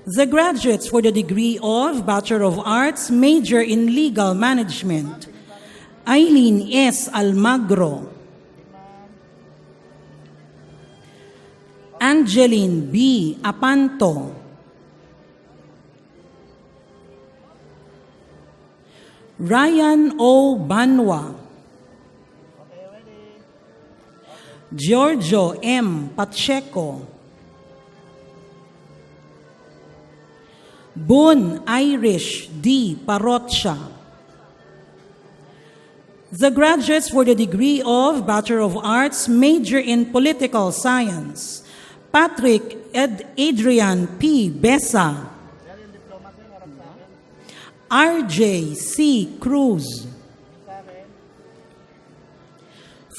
The graduates for the degree of Bachelor of Arts, major in Legal Management, Aileen S. Almagro, Angeline B. Apanto, Ryan O. Banwa, Giorgio M. Pacheco, Boone Irish D. Parotcha. The graduates for the degree of Bachelor of Arts, major in Political Science, Patrick Adrian P. Besa, RJ C. Cruz,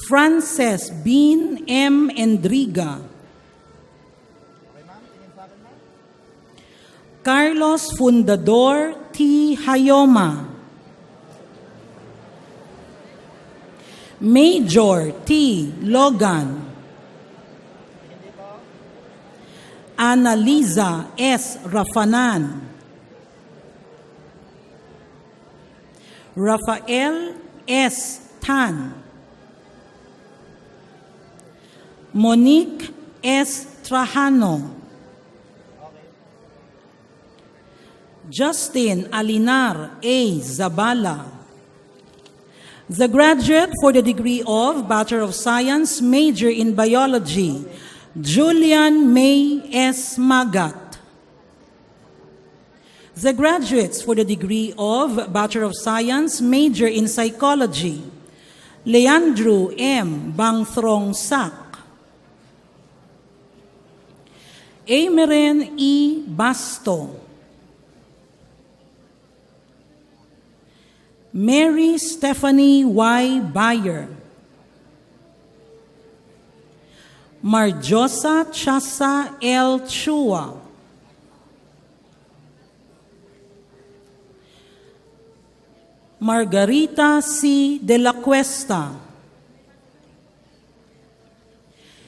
Frances Bean M. Endriga, Carlos Fundador T. Hayoma, Major T. Logan, Annalisa S. Rafanan, Rafael S. Tan, Monique S. Trajano, Justin Alinar A. Zabala. The graduate for the degree of Bachelor of Science, major in Biology, Julian May S. Magat. The graduates for the degree of Bachelor of Science, major in Psychology, Leandro M. Bangthrong Sak, Ameren E. Basto, Mary Stephanie Y. Bayer, Marjosa Chasa L. Chua, Margarita C. de la Cuesta,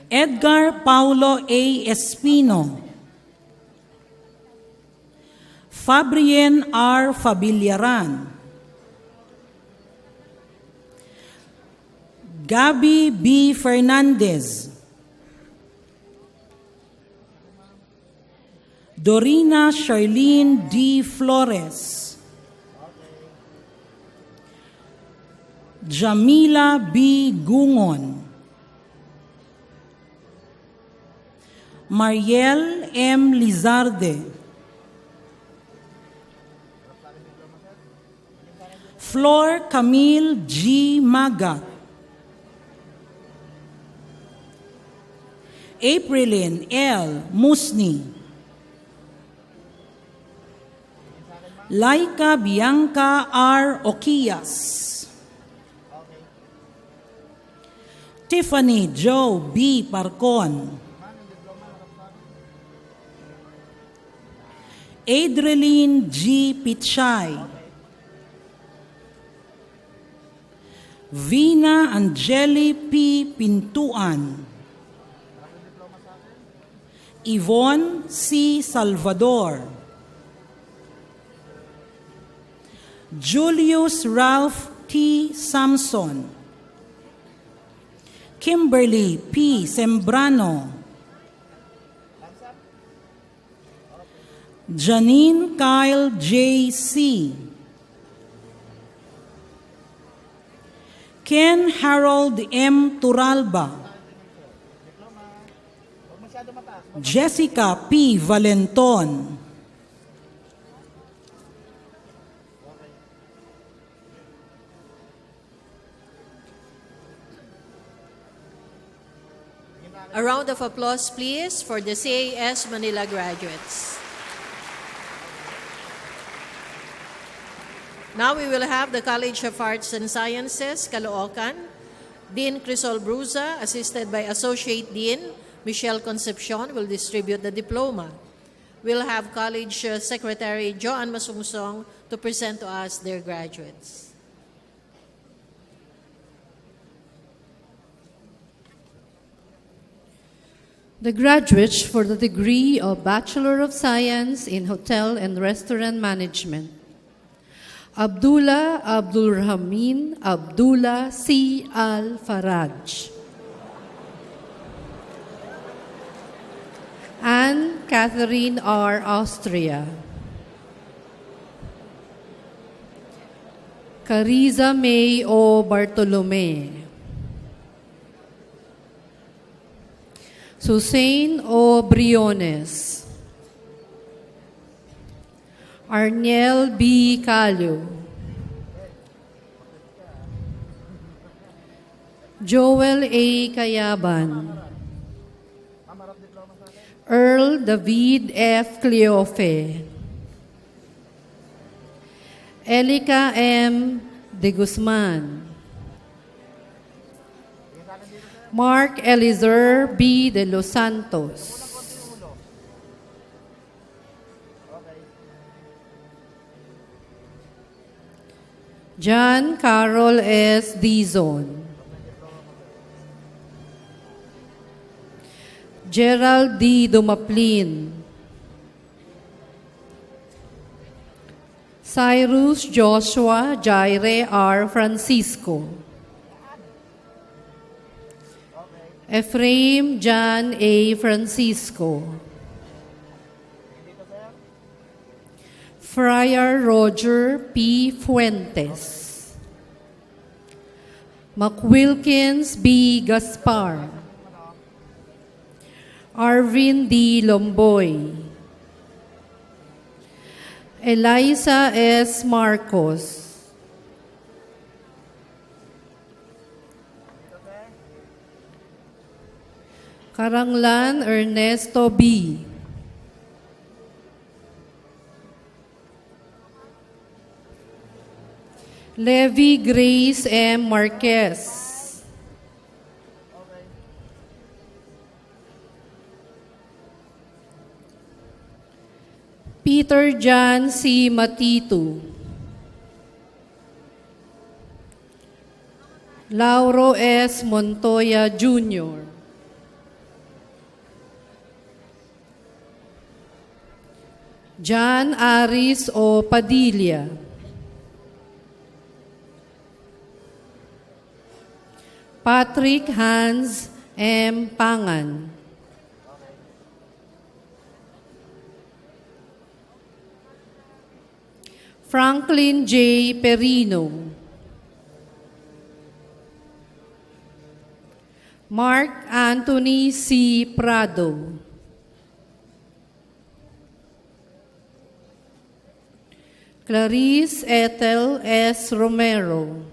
Edgar Paulo A. Espino, Fabrien R. Fabillaran, Gabby B. Fernandez, Dorina Charlene D. Flores, Jamila B. Gungon, Mariel M. Lizarde, Flor Camille G. Magat, Aprilin L. Musni, Laika Bianca R. Oquias, Tiffany Joe B. Parcon, Adreline G. Pichay, Vina Angeli P. Pintuan, Yvonne C. Salvador, Julius Ralph T. Samson, Kimberly P. Sembrano, Janine Kyle J. C., Ken Harold M. Turalba, Jessica P. Valenton, A round of applause, please, for the CAS Manila graduates. Now we will have the College of Arts and Sciences, Caloocan, Dean Crisol Bruza, assisted by Associate Dean Michelle Concepcion, will distribute the diploma. We'll have College Secretary Joanne Masungsong to present to us their graduates. The graduates for the degree of Bachelor of Science in Hotel and Restaurant Management: Abdullah Abdulrahmin Abdullah C. Al-Faraj, Anne Catherine R. Austria, Cariza May O. Bartolome, Susain O. Briones, Arniel B. Calio, Joel A. Cayaban, Earl David F. Cleofe, Elica M. De Guzman, Mark Elizer B. De Los Santos, John Carol S. Dizon, Gerald D. Dumaplin, Cyrus Joshua Jaire R. Francisco, Ephraim John A. Francisco, Friar Roger P. Fuentes, McWilkins B. Gaspar, Arvin D. Lomboy, Eliza S. Marcos, Karanglan Ernesto B., Levy Grace M. Marquez, Peter John C. Matitu, Lauro S. Montoya Jr., John Aris O. Padilla, Patrick Hans M. Pangan, Franklin J. Perino, Mark Anthony C. Prado, Clarice Ethel S. Romero,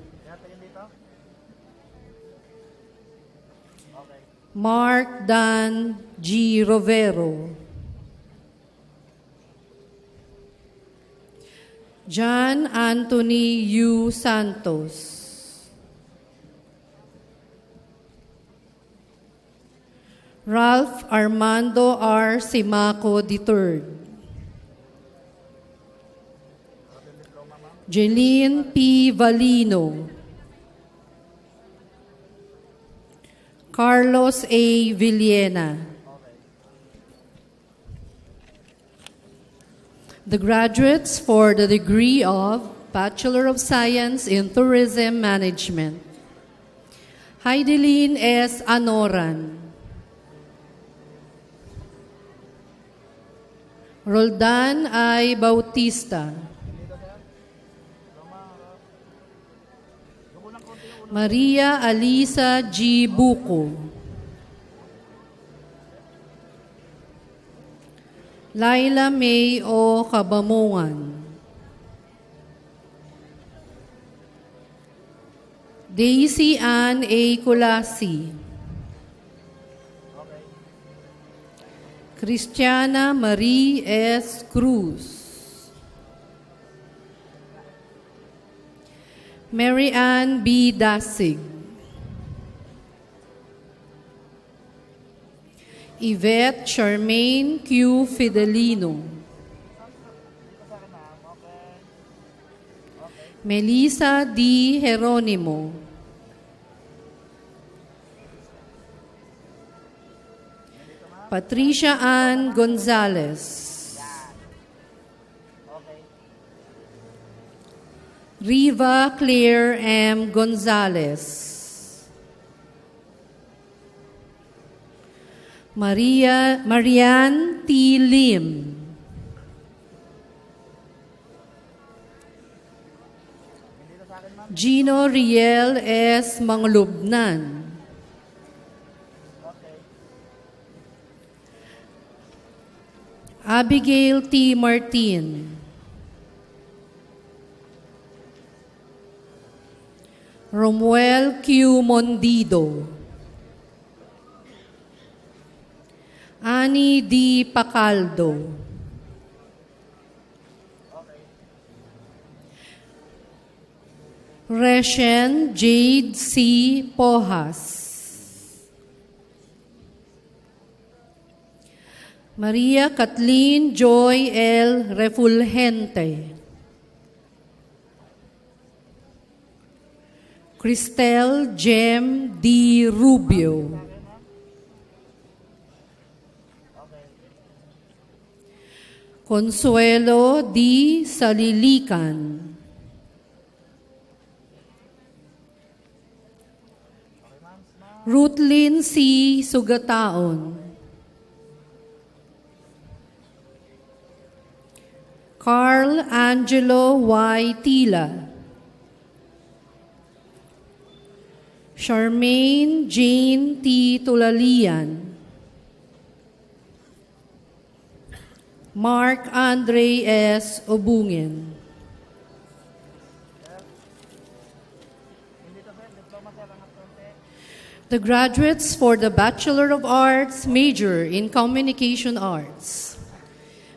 Mark Dan G. Rovero, John Anthony U. Santos, Ralph Armando R. Simaco III, Jeline P. Valino, Carlos A. Villena. The graduates for the degree of Bachelor of Science in Tourism Management: Heidelin S. Anoran, Roldan I. Bautista, Maria Alisa G. Buco, Laila May O. Kabamungan, Daisy Ann A. Kulasi, Christiana Marie S. Cruz, Mary Ann B. Dasig, Yvette Charmaine Q. Fidelino, Melissa D. Jeronimo, Patricia Ann Gonzalez. Riva Claire M. Gonzalez. Marianne T. Lim. Gino Riel S. Manglubnan. Abigail T. Martin. Romuel Q. Mondido. Annie D. Pacaldo. Reshen Jade C. Pohas. Maria Kathleen Joy L. Refulgente. Cristel Jem D. Rubio. Consuelo D. Salilican. Ruthlyn C. Sugataon. Carl Angelo Y. Tila. Charmaine Jane T. Tulalian. Mark Andre S. Obungin. The graduates for the Bachelor of Arts major in Communication Arts.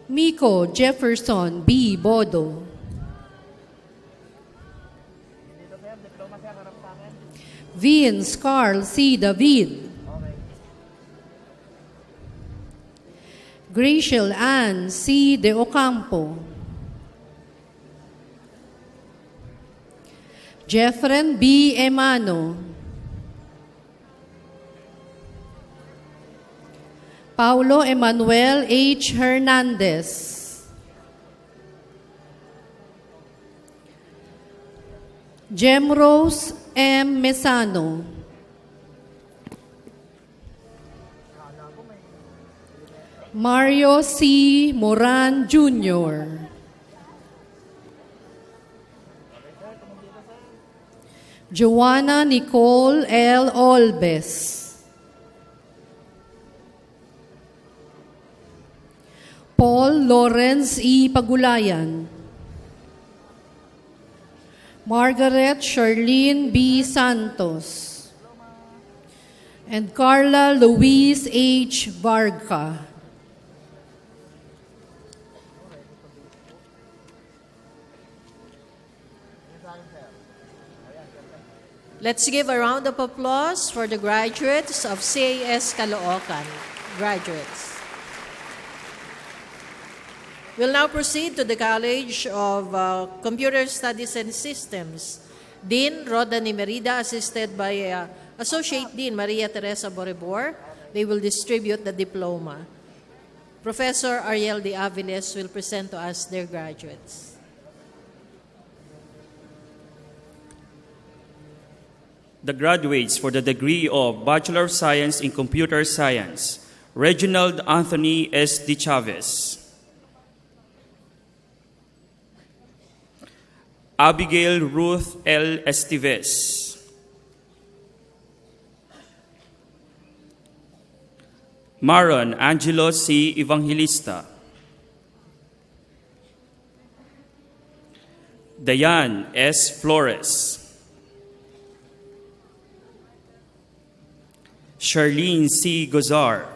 Miko Jefferson B. Bodo. Vince Carl C. David. Graciel Ann C. De Ocampo. Jeffren B. Emano. Paulo Emmanuel H. Hernandez. Gemrose M. Mesano. Mario C. Moran Jr. Joanna Nicole L. Olbes. Paul Lawrence E. Pagulayan. Margaret Charlene B. Santos. And Carla Louise H. Varga. Let's give a round of applause for the graduates of CAS Caloocan. Graduates. We'll now proceed to the College of Computer Studies and Systems. Dean Rodani Merida, assisted by Associate Dean Maria Teresa Borebor. They will distribute the diploma. Professor Ariel de Aviles will present to us their graduates. The graduates for the degree of Bachelor of Science in Computer Science, Reginald Anthony S. D. Chavez. Abigail Ruth L. Estives. Maron Angelo C. Evangelista. Dayan S. Flores. Charlene C. Gozar.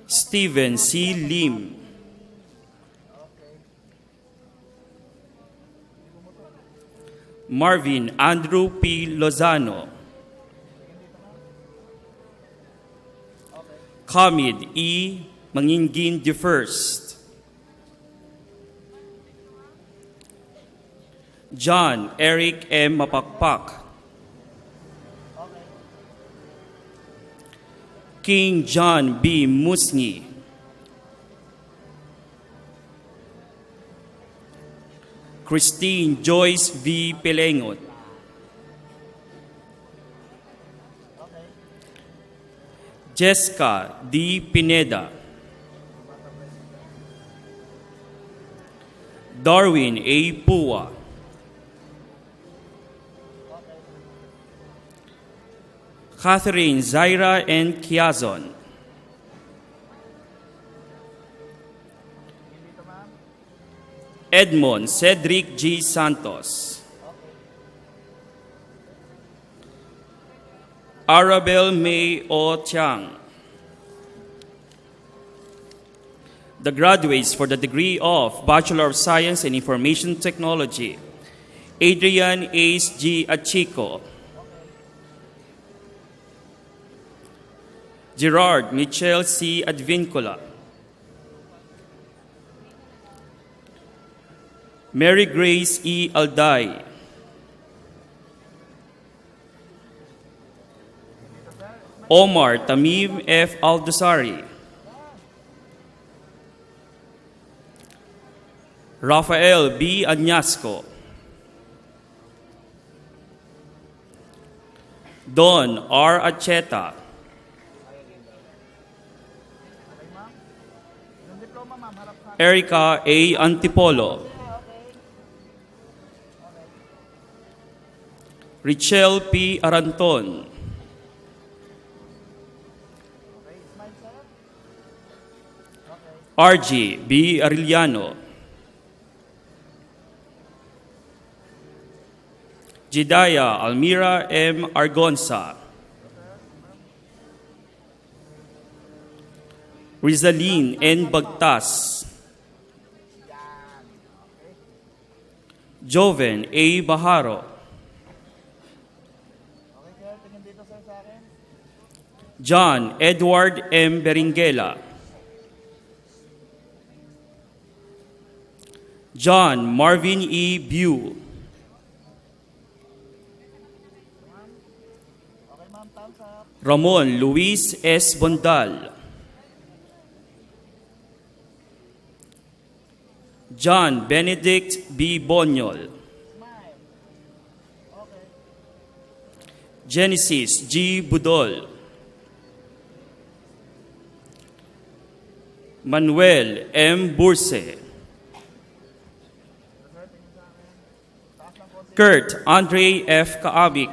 Stephen C. Lim. Marvin Andrew P. Lozano. Kamid E. Mangingin the First. John Eric M. Mapakpak. King John B. Musngi, Christine Joyce V. Pelengot, Jessica D. Pineda, Darwin A. Pua, Catherine Zaira N. Kiazon, Edmond Cedric G. Santos, Arabel May O. Chiang. The graduates for the degree of Bachelor of Science in Information Technology, Adrian Ace G. Achico, Gerard Michel C. Advincula, Mary Grace E. Alday, Omar Tamim F. Aldosari, Rafael B. Añasco, Don R. Acheta, Erica A. Antipolo, Richelle P. Aranton, RG B. Arellano, Jediah Almira M. Argonza, Rizaline N. Bagtas, Joven A. Baharo, John Edward M. Beringuela, John Marvin E. Bew, Ramon Luis S. Bondal, John Benedict B. Bonyol, Genesis G. Budol, Manuel M. Burse, Kurt Andre F. Kaabik,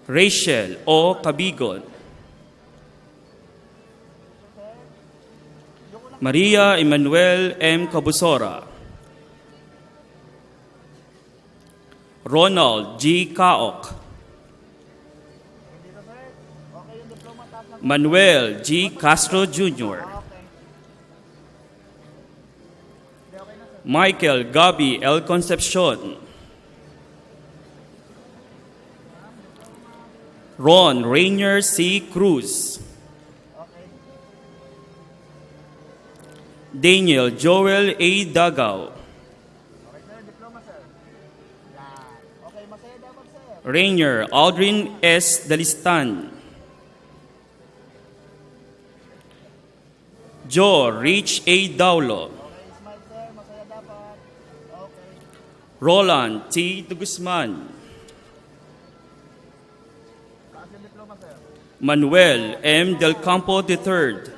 Rachel O. Cabigon, Maria Emmanuel M. Cabusora, Ronald G. Kaok, Manuel G. Castro Jr., Michael Gabi L. Concepcion, Ron Rainier C. Cruz, Daniel Joel A. Dagaw, Rainier Aldrin S. Dalistan, Joe Rich A. Daulo, Roland T. De Guzman, Manuel M. Del Campo III,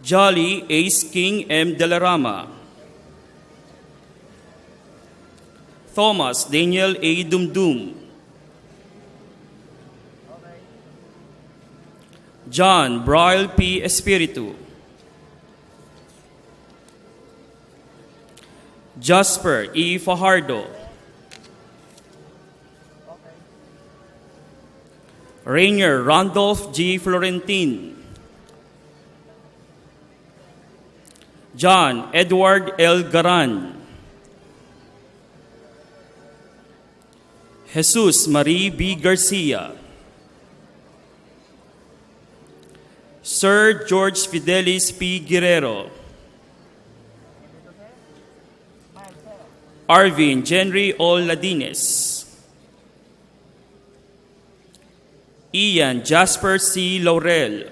Jolly Ace King M. De la Rama, Thomas Daniel A. Dumdum, John Broil P. Espiritu, Jasper E. Fajardo, Rainier Randolph G. Florentin, John Edward L. Garan, Jesus Marie B. Garcia, Sir George Fidelis P. Guerrero, Arvin Jenry Oladines. Ian Jasper C. Laurel.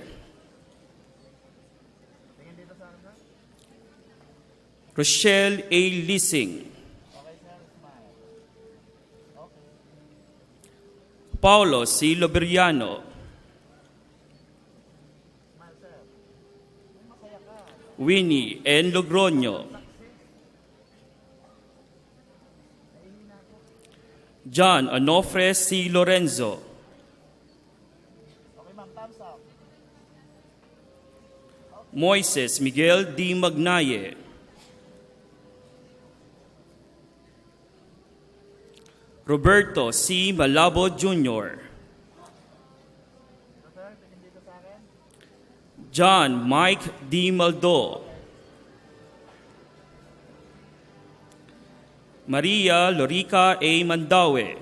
Rochelle A. Lising. Paulo C. Loberiano. Winnie N. Logroño. John Onofre C. Lorenzo. Moises Miguel D. Magnaye. Roberto C. Malabo Jr. John Mike D. Maldo. Maria Lorica A. Mandawe.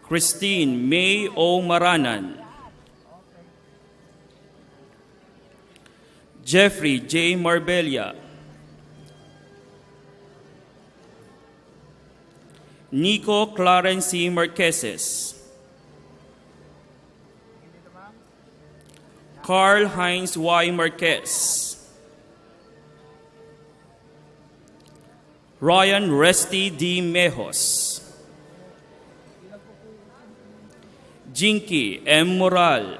Christine May O. Maranan. Jeffrey J. Marbella. Nico Clarence C. Marqueses. Carl Heinz Y. Marquez. Ryan Resty D. Mejos. Jinky M. Moral.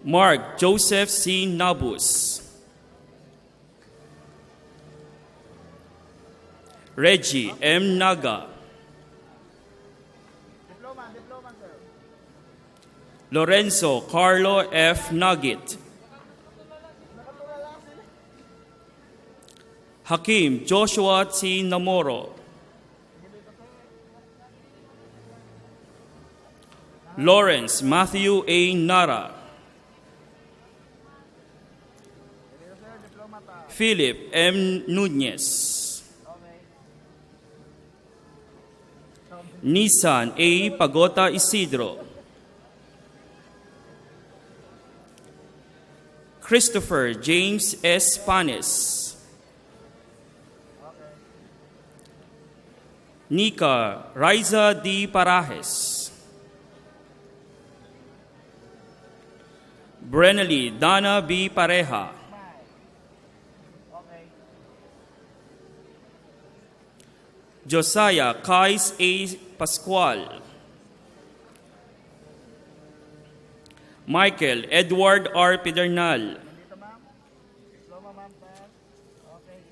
Mark Joseph C. Nabus. Reggie M. Naga. Lorenzo Carlo F. Nugget. Hakim Joshua T. Namoro. Lawrence Matthew A. Nara. Philip M. Nunez. Nissan A. Pagota Isidro. Christopher James S. Panes. Nika Riza D. Parajes. Brenely Dana B. Pareja. Josiah Kais A. Pascual. Michael Edward R. Pedernal.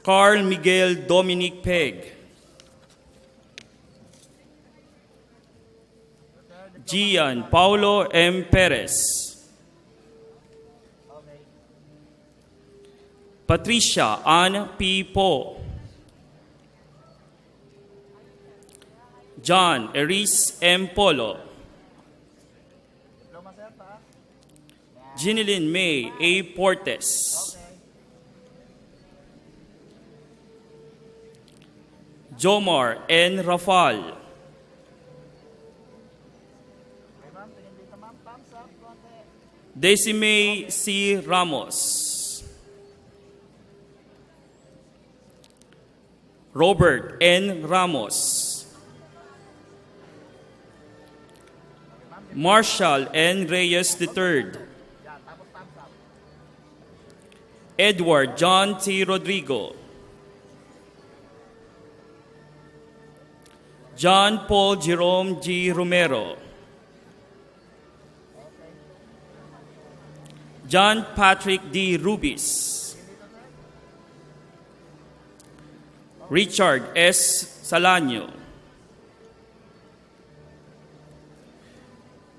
Carl Miguel Dominic Peg. Gian Paulo M. Perez. Patricia Ann P. Po. John Eris M. Polo. Ginilyn May A. Portes. Jomar N. Rafal. Decime C. Ramos. Robert N. Ramos. Marshall N. Reyes III. Edward John T. Rodrigo. John Paul Jerome G. Romero. John Patrick D. Rubis. Richard S. Salanyo.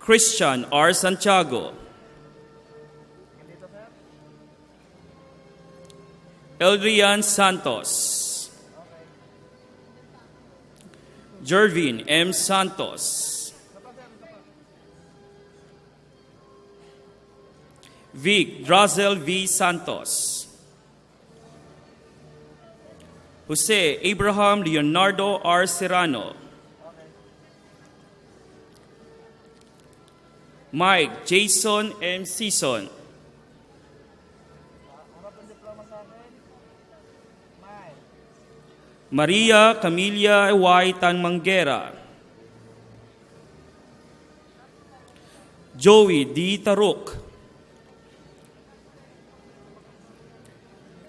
Christian R. Santiago. Eldrian Santos. Jervin M. Santos. Vic Drazel V. Santos. Jose Abraham Leonardo R. Serrano. Mike Jason M. Season. Maria Camilla Y. Tanmanguera. Joey D. Taruk.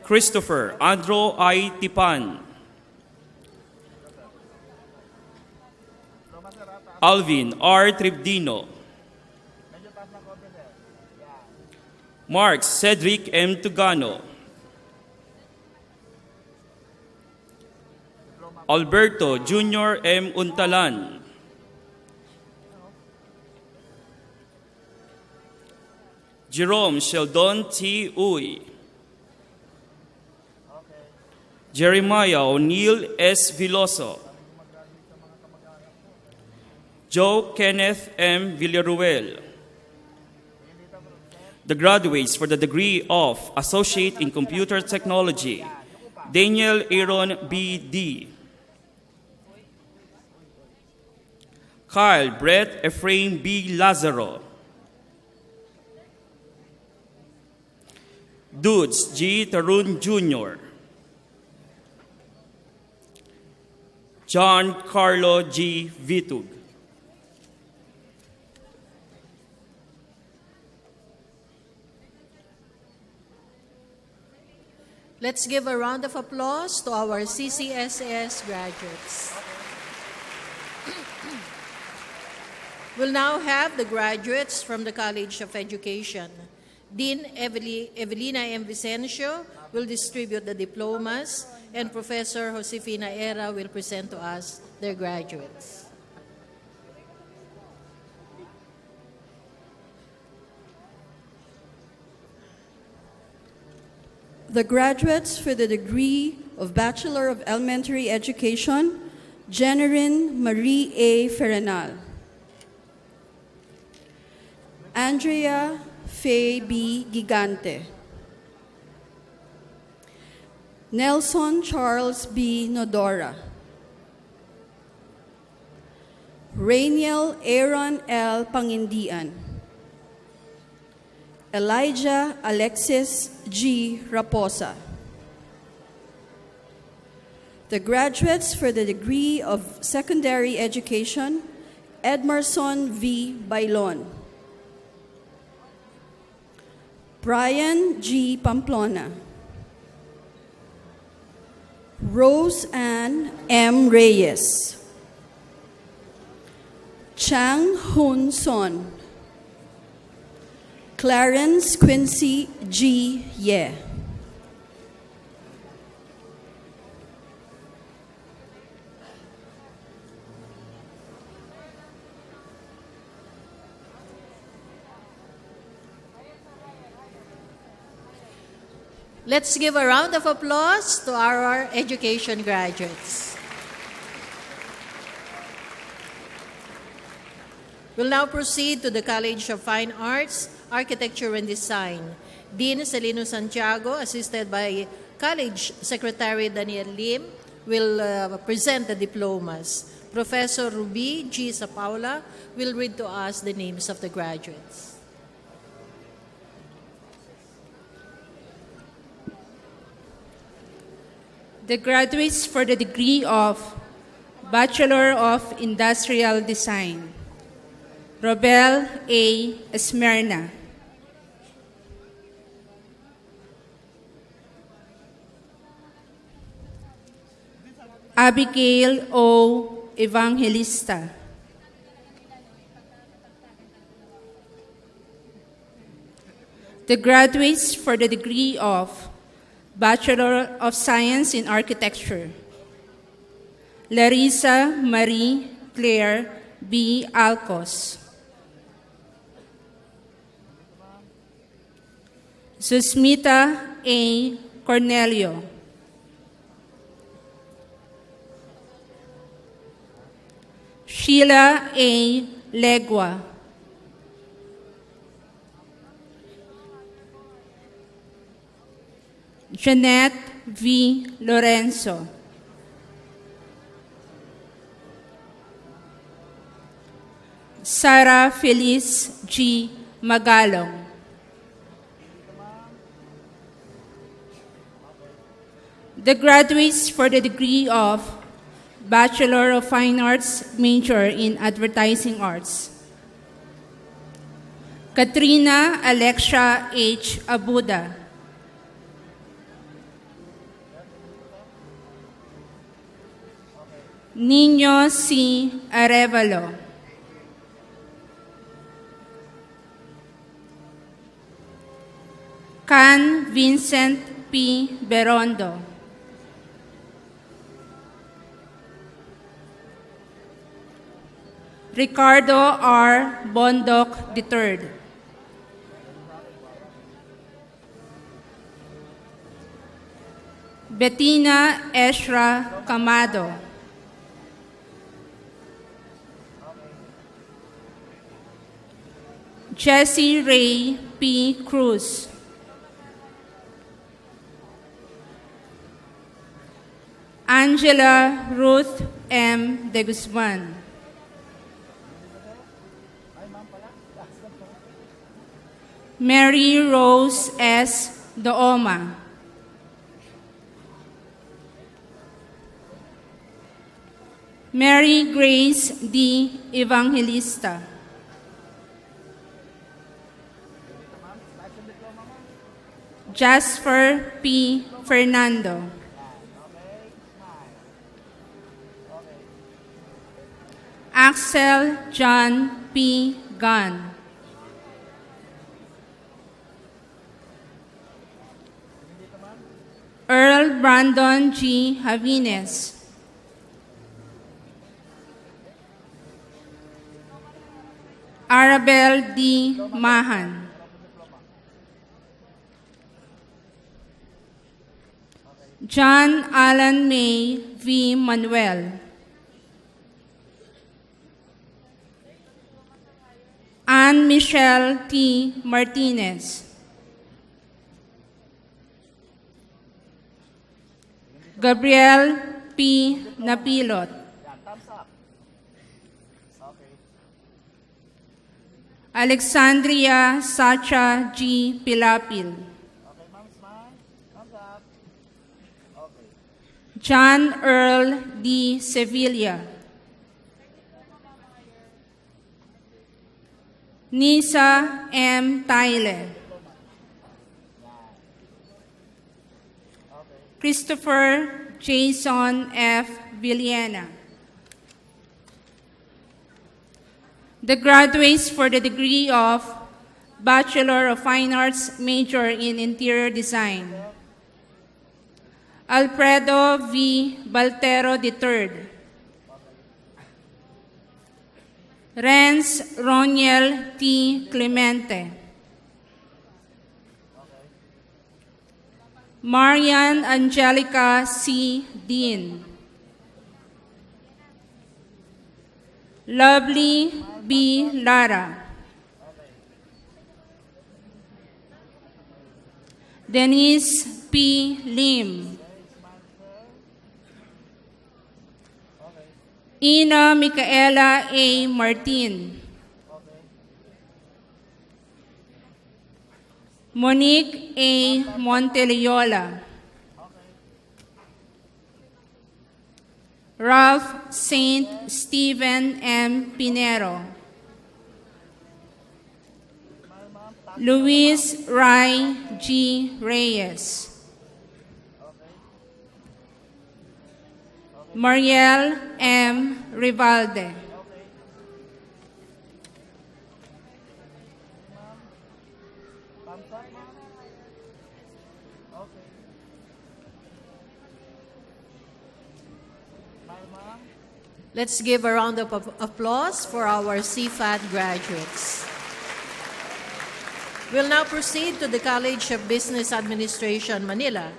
Christopher Andro I. Tipan. Alvin R. Tribdino. Mark Cedric M. Tugano. Alberto Jr. M. Untalan. Jerome Sheldon T. Uy. Jeremiah O'Neill S. Viloso. Joe Kenneth M. Villaruel. The graduates for the degree of Associate in Computer Technology, Daniel Aaron B. D. Kyle Brett Ephraim B. Lazaro. Dudes G. Tarun Jr. John Carlo G. Vitug. Let's give a round of applause to our CCSS graduates. We'll now have the graduates from the College of Education. Dean Evelina M. Vicencio will distribute the diplomas, and Professor Josefina Era will present to us their graduates. The graduates for the degree of Bachelor of Elementary Education, Generin Marie A. Ferrenal. Andrea Faye B. Gigante. Nelson Charles B. Nodora. Rainiel Aaron L. Pangindian. Elijah Alexis G. Raposa. The graduates for the degree of Secondary Education, Edmerson V. Bailon. Brian G. Pamplona. Rose Ann M. Reyes. Chang Hun Son. Clarence Quincy G. Ye. Let's give a round of applause to our education graduates. We'll now proceed to the College of Fine Arts, Architecture and Design. Dean Celino Santiago, assisted by College Secretary Daniel Lim, will present the diplomas. Professor Ruby G. Sapaula will read to us the names of the graduates. The graduates for the degree of Bachelor of Industrial Design, Robel A. Esmerna. Abigail O. Evangelista. The graduates for the degree of Bachelor of Science in Architecture, Larissa Marie Claire B. Alcos. Susmita A. Cornelio. Sheila A. Legua. Jeanette V. Lorenzo. Sara Feliz G. Magalong. The graduates for the degree of Bachelor of Fine Arts, major in Advertising Arts. Katrina Alexia H. Abuda. Nino C. Arevalo. Can Vincent P. Berondo. Ricardo R. Bondoc III. Bettina Ezra Camado. Jessie Ray P. Cruz. Angela Ruth M. De Guzman. Mary Rose S. Dooma. Mary Grace D. Evangelista. Jasper P. Fernando. Axel John P. Gunn. Earl Brandon G. Javines. Arabel D. Mahan. John Allen May V. Manuel. Anne Michelle T. Martinez. Gabriel P. Napilot. Alexandria Sacha G. Pilapil. John Earl D. Sevilla. Nisa M. Taile. Christopher Jason F. Villena. The graduates for the degree of Bachelor of Fine Arts, major in Interior Design. Alfredo V. Baltero III. Renz Roniel T. Clemente. Marian Angelica C. Dean. Lovely B. Lara. Denise P. Lim. Ina Micaela A. Martin. Monique A. Monteliola. Ralph Saint Stephen M. Pinero. Luis Rai G. Reyes. Mariel M. Rivalde. Let's give a round of applause for our CFAT graduates. We'll now proceed to the College of Business Administration, Manila.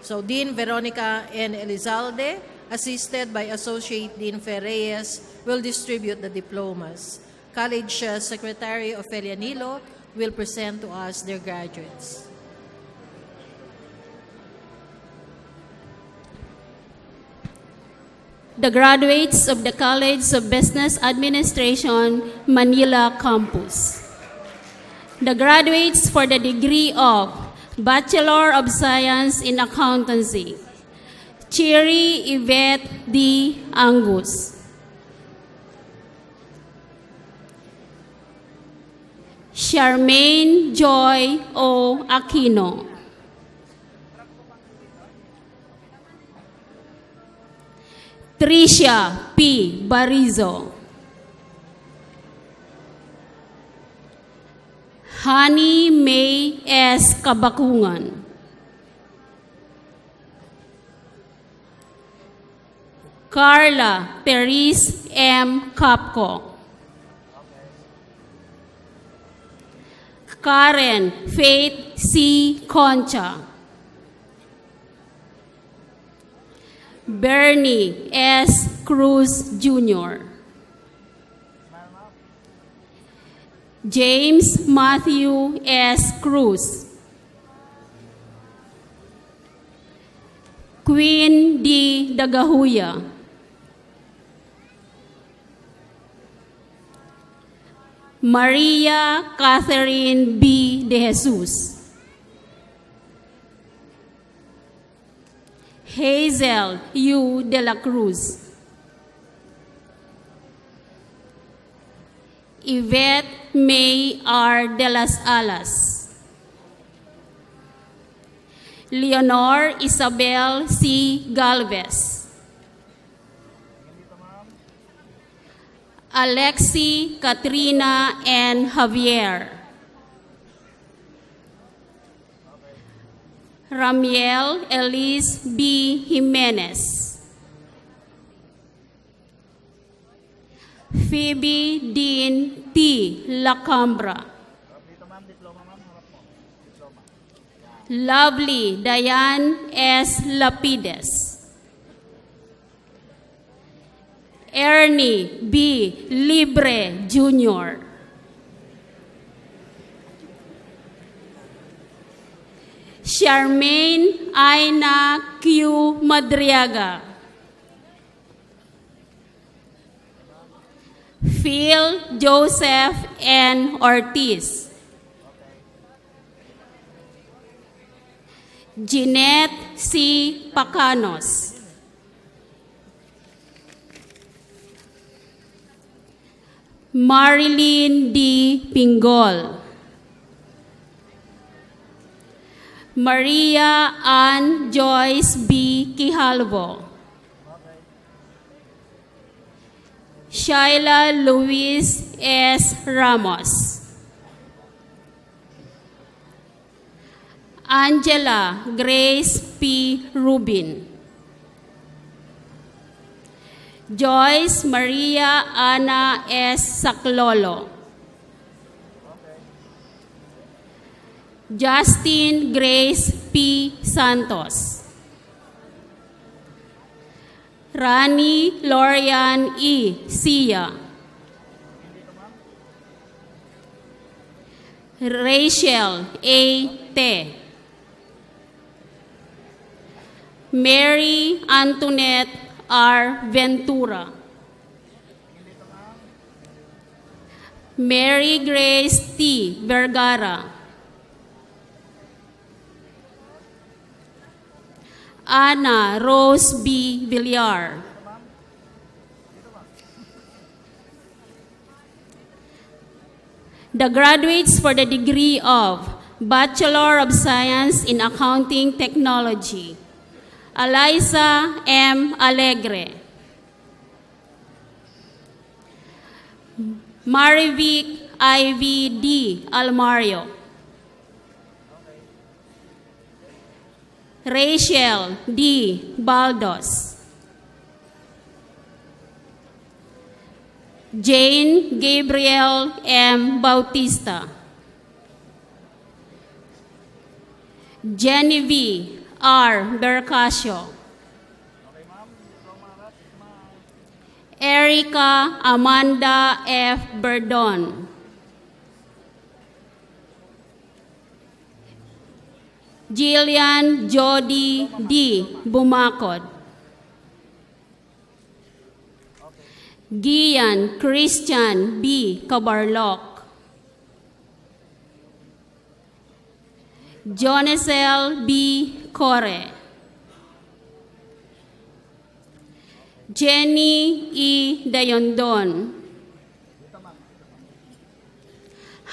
So Dean Veronica N. Elizalde, assisted by Associate Dean Ferreyes, will distribute the diplomas. College Secretary Ofelia Nilo will present to us their graduates. the graduates of the College of Business Administration, Manila Campus. The graduates for the degree of Bachelor of Science in Accountancy, Cherry Yvette D. Angus. Charmaine Joy O. Aquino. Tricia P. Barizo. Honey May S. Kabakungan. Carla Therese M. Capco. Karen Faith C. Concha. Bernie S. Cruz Jr. James Matthew S. Cruz. Queen D. Dagahuya. Maria Catherine B. De Jesus. Hazel U. De la Cruz. Yvette May R. De las Alas. Leonor Isabel C. Galvez. Alexi Katrina N. Javier. Ramiel Elise B. Jimenez. Phoebe Dean T. Lacambra. Lovely Diane S. Lapides. Ernie B. Libre Jr. Charmaine Aina Q. Madriaga. Phil Joseph N. Ortiz. Jeanette C. Pacanos. Marilyn D. Pingol. Maria Ann Joyce B. Quijalvo. Shaila Luis S. Ramos. Angela Grace P. Rubin. Joyce Maria Ana S. Saclolo. Justin Grace P. Santos. Rani Lorian E. Sia. Rachel A. Te. Mary Antoinette R. Ventura. Mary Grace T. Vergara. Ana Rose B. Villar. The graduates for the degree of Bachelor of Science in Accounting Technology, Eliza M. Alegre. Marivic Ivy D. Almario. Rachel D. Baldos. Jane Gabriel M. Bautista. Genevieve R. Bercasio. Erica Amanda F. Berdon. Jillian Jody D. Bumacod. Gian Christian B. Cabarloc, Jonesel B. Core, Jenny E. Dayondon,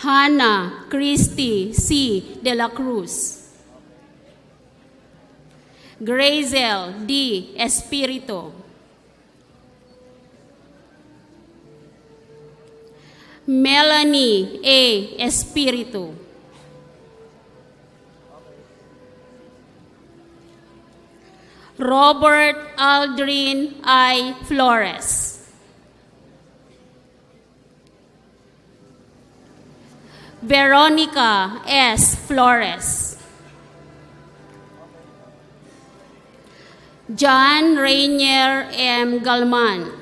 Hannah Christy C. De la Cruz, Grazel D. Espirito, Melanie A. Espirito, Robert Aldrin I. Flores, Veronica S. Flores, John Rainier M. Galman,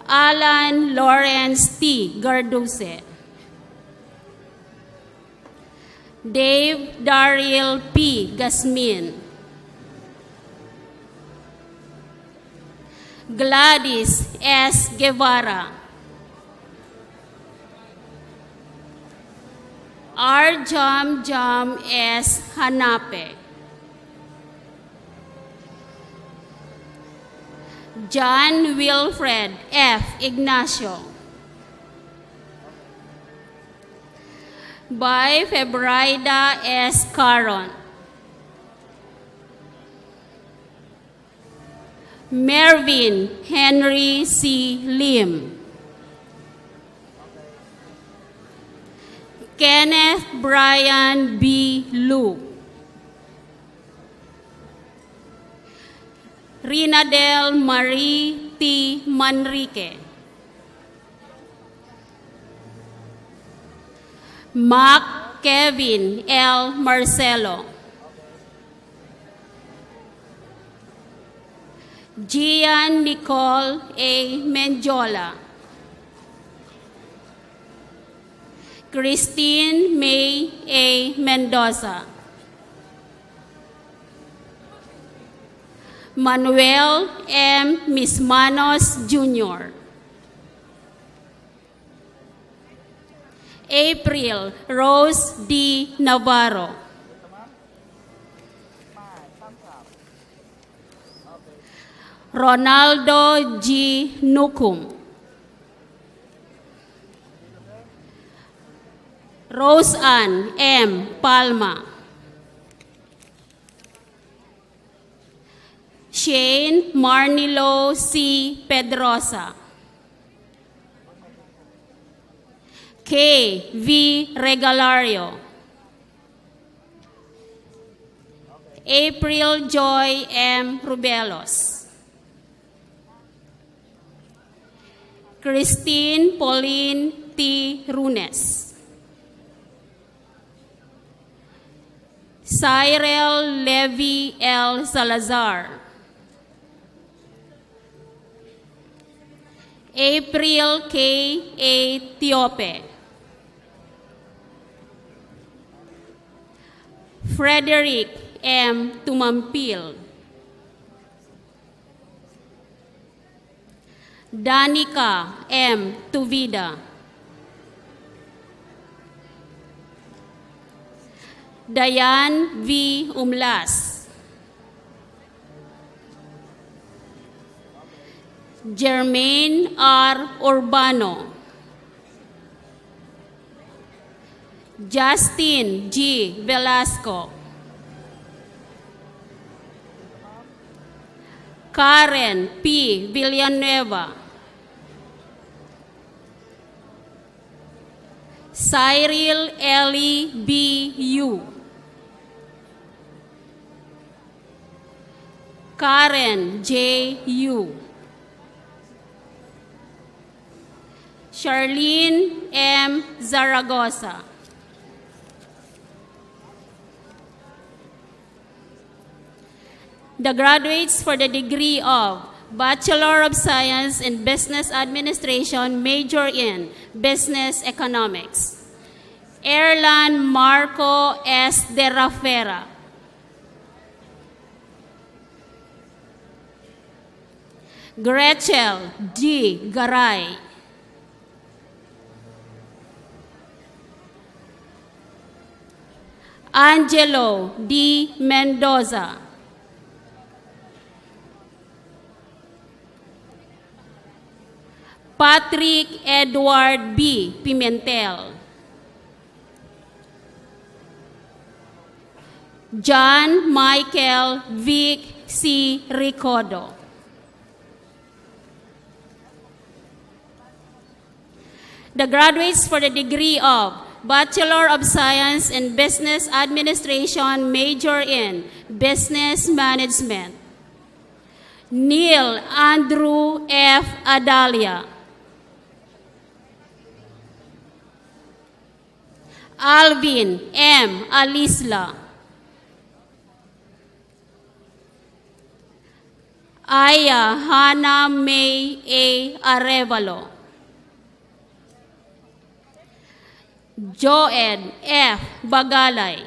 Alan Lawrence T. Garduce, Dave Daryl P. Gasmin, Gladys S. Guevara, Arjam Jam S. Hanape, John Wilfred F. Ignacio, by Febraida S. Caron, Mervin Henry C. Lim, Kenneth Brian B. Lu, Rinadel Marie T. Manrique, Mac Kevin L. Marcelo, Gian Nicole A. Menjola, Christine May A. Mendoza, Manuel M. Mismanos Jr., April Rose D. Navarro, Ronaldo G. Nukum, Rose Ann M. Palma, Shane Marnilo C. Pedrosa, K. V. Regalario, April Joy M. Rubelos, Christine Pauline T. Runes, Cyril Levy L. Salazar, April K. A. Tiope, Frederick M. Tumampil, Danica M. Tuvida, Dayan V. Umlas, Jermaine R. Urbano, Justin G. Velasco, Karen P. Villanueva, Cyril Ellie B. Yu, Karen J. Yu, Charlene M. Zaragoza, the graduates for the degree of Bachelor of Science in Business Administration, major in Business Economics, Erlan Marco S. de Rafera, Gretchen D. Garay. Angelo D. Mendoza. Patrick Edward B. Pimentel. John Michael Vic C. Ricodo. The graduates for the degree of Bachelor of Science in Business Administration, major in Business Management. Neil Andrew F. Adalia. Alvin M. Alisla. Aya Hannah May A. Arevalo. Joed F. Bagalay.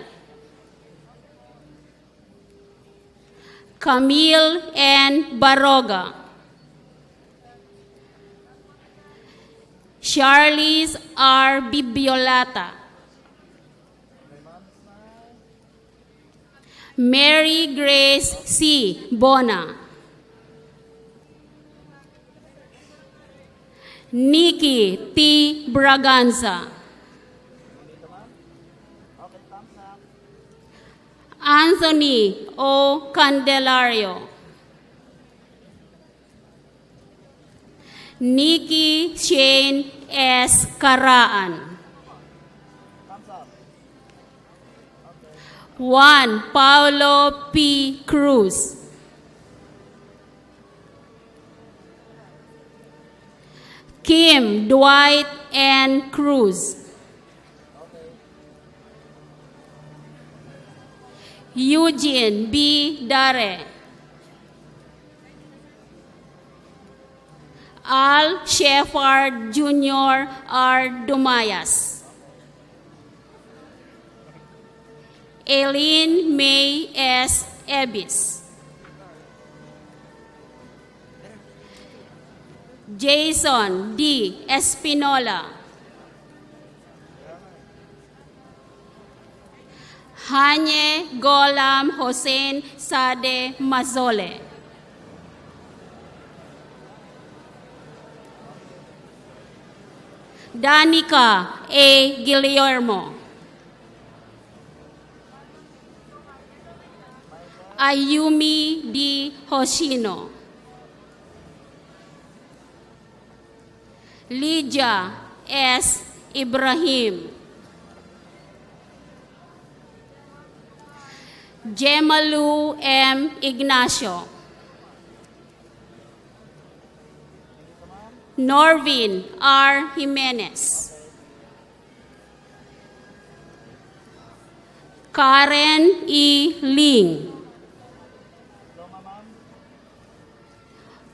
Camille N. Baroga. Charlize R. Bibiolata. Mary Grace C. Bona. Nikki T. Braganza. Anthony O. Candelario. Nikki Shane S. Karaan. Juan Paulo P. Cruz. Kim Dwight N. Cruz. Eugene B. Dare. Al Shepard Jr. R. Dumayas. Eileen May S. Ebis. Jason D. Espinola. Hanye Golam Hossein Sade Mazole. Danica A. Guillermo. Ayumi D. Hoshino. Lydia S. Ibrahim. Jemalu M. Ignacio. Norvin R. Jimenez. Karen E. Ling.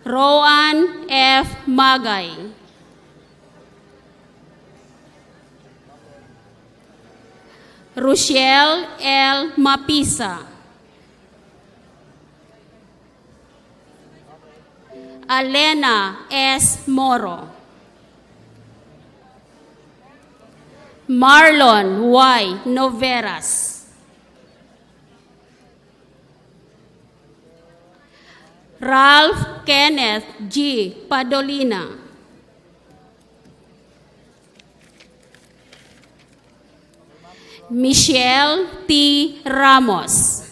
Roan F. Magay. Rochelle L. Mapisa. Alena S. Moro. Marlon Y. Noveras. Ralph Kenneth G. Padolina. Michelle T. Ramos.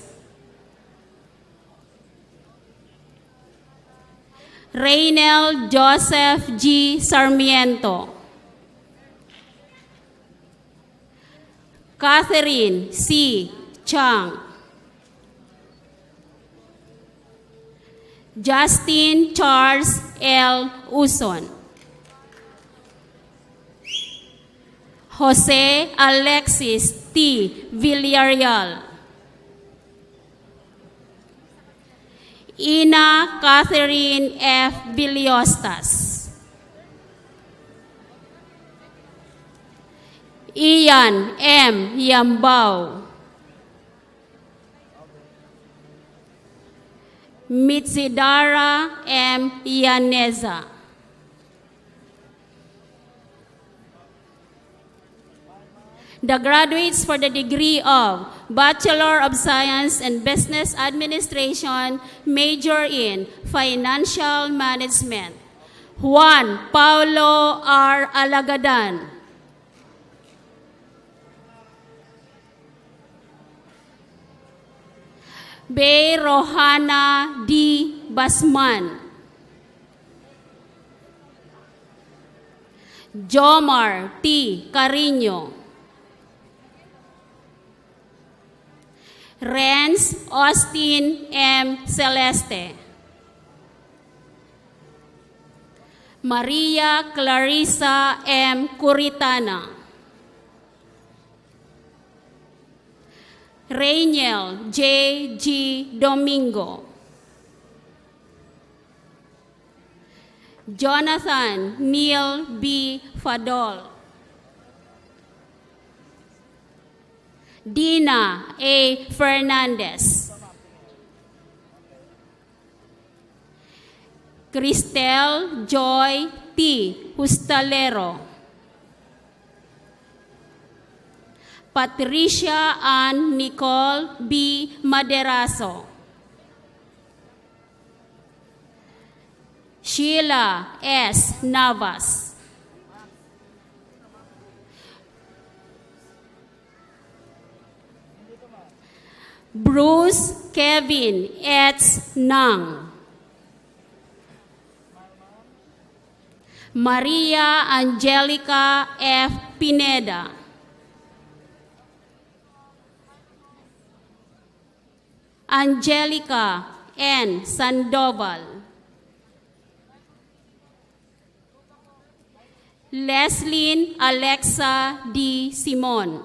Reynel Joseph G. Sarmiento. Catherine C. Chang. Justin Charles L. Uson. Jose Alexis T. Villarreal. Ina Catherine F. Villostas. Ian M. Yambao. Mitsidara M. Yaneza. The graduates for the degree of Bachelor of Science in Business Administration, major in Financial Management, Juan Paulo R. Alagadan. Bay Rohana D. Basman. Jomar T. Carino. Renz Austin M. Celeste. Maria Clarissa M. Curitana. Rainiel J. G. Domingo. Jonathan Neil B. Fadol. Dina A. Fernandez. Cristel Joy T. Hustalero. Patricia Ann Nicole B. Maderaso. Sheila S. Navas. Bruce Kevin Etz Nang. Maria Angelica F. Pineda. Angelica N. Sandoval. Leslyn Alexa D. Simon.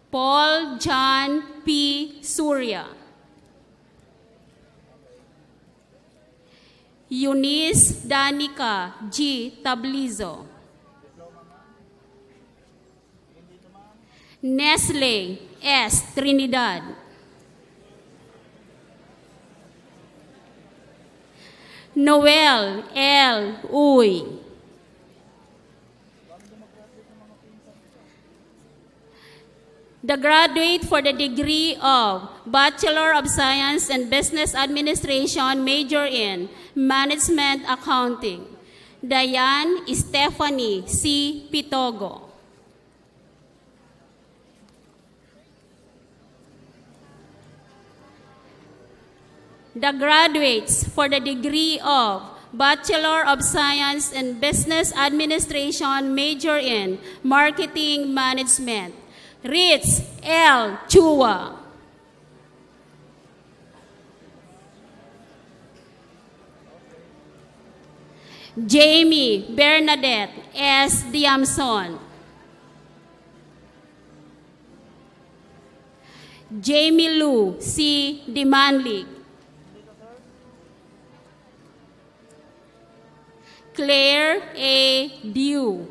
Paul John P. Surya. Eunice Danica G. Tablizo. Nestle S. Trinidad. Noel L. Uy. The graduate for the degree of Bachelor of Science in Business Administration, major in Management Accounting, Diane Stephanie C. Pitogo. The graduates for the degree of Bachelor of Science in Business Administration, major in Marketing Management, Rites L. Chua. Jamie Bernadette S. Diamson. Jamie Lou C. Dimanlig. Claire A. Dew.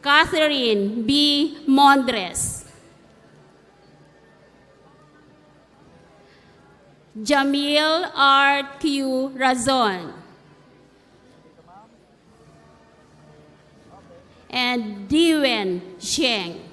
Catherine B. Mondres. Jamil R. Q. Razon. And Diwen Sheng.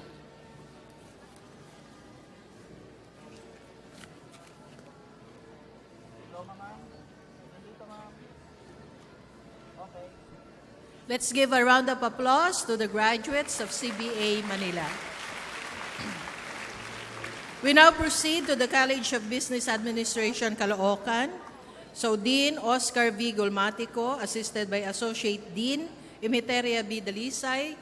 Let's give a round of applause to the graduates of CBA Manila. We now proceed to the College of Business Administration, Caloocan. So Dean Oscar V. Gulmatico, assisted by Associate Dean Imiteria B. Dalisay,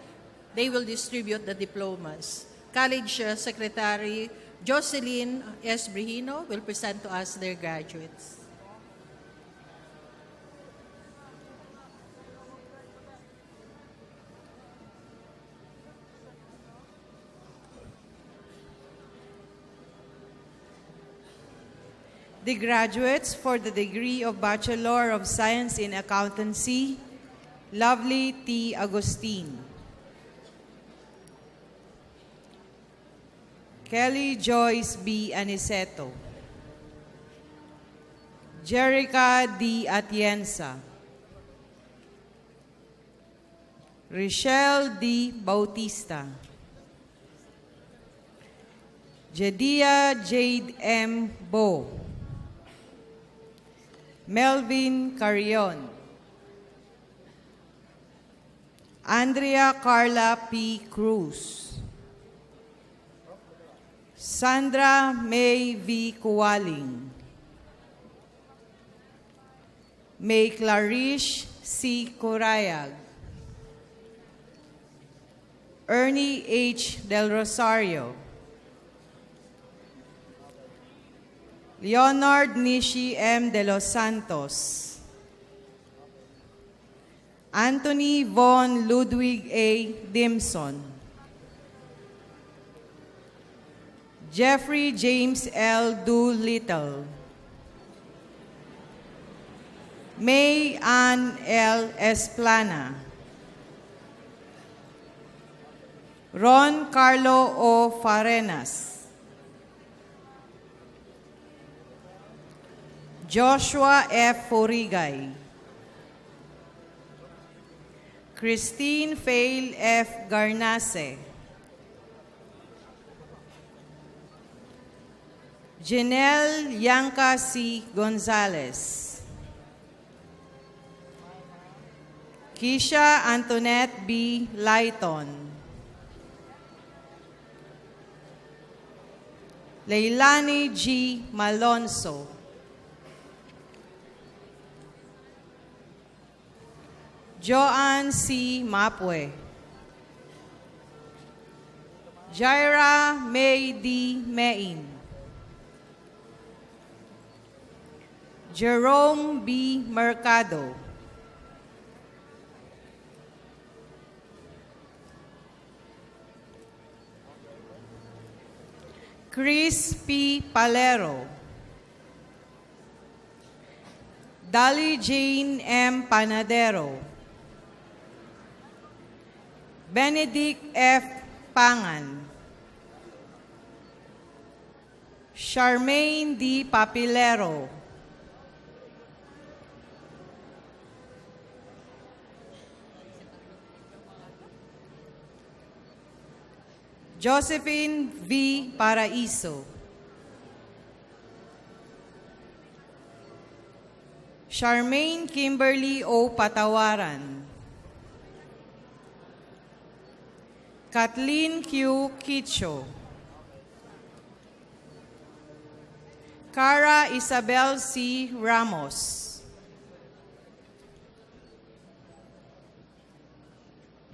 they will distribute the diplomas. College Secretary Jocelyn S. Brihino will present to us their graduates. The graduates for the degree of Bachelor of Science in Accountancy, Lovely T. Agustin. Kelly Joyce B. Aniceto, Jerica D. Atienza, Richelle D. Bautista, Jedia Jade M. Bo, Melvin Carrion, Andrea Carla P. Cruz, Sandra May V. Kuwaling, May Clarice C. Corayag, Ernie H. Del Rosario, Leonard Nishi M. De Los Santos, Anthony Von Ludwig A. Dimson, Jeffrey James L. Doolittle, May Ann L. Esplana, Ron Carlo O. Farenas, Joshua F. Forigay, Christine Fail F. Garnase, Janelle Yanka C. Gonzalez, Kisha Antoinette B. Lighton, Leilani G. Malonzo, Joanne C. Mapwe, Jaira May D. Mein, Jerome B. Mercado, Chris P. Palero, Dali Jane M. Panadero, Benedict F. Pangan, Charmaine D. Papilero, Josephine V. Paraiso, Charmaine Kimberly O. Patawaran, Kathleen Q. Kicho, Cara Isabel C. Ramos,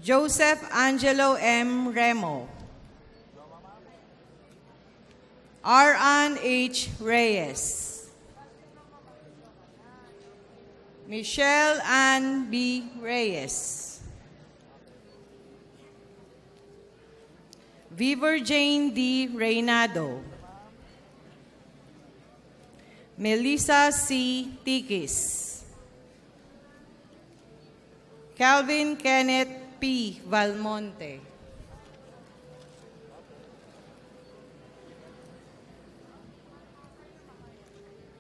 Joseph Angelo M. Remo, Ar'an H. Reyes, Michelle Ann B. Reyes, Viver Jane D. Reynado, Melissa C. Tikis, Calvin Kenneth P. Valmonte,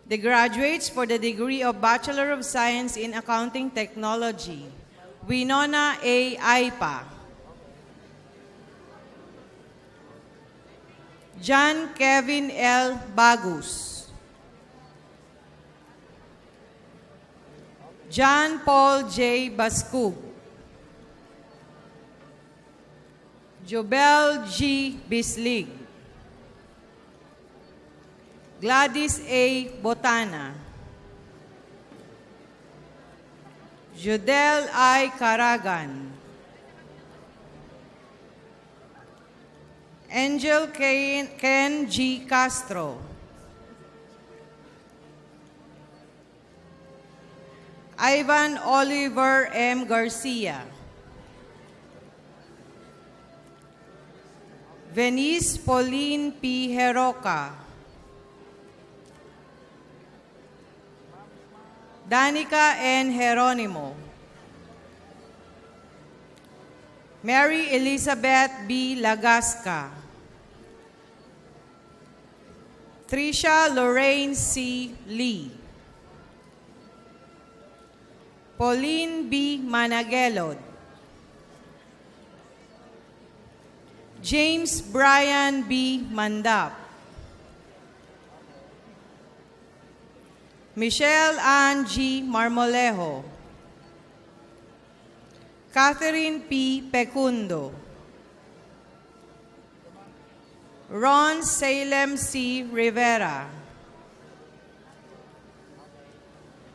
the graduates for the degree of Bachelor of Science in Accounting Technology, Winona A. Aipa, John Kevin L. Bagus, John Paul J. Baskug, Jobel G. Bislig, Gladys A. Botana, Jodel I. Caragan, Angel Ken G. Castro, Ivan Oliver M. Garcia, Venice Pauline P. Heroca, Danica N. Jeronimo, Mary Elizabeth B. Lagasca, Tricia Lorraine C. Lee. Pauline B. Managelod. James Brian B. Mandap. Michelle Ann G. Marmolejo. Catherine P. Pecundo. Ron Salem C. Rivera.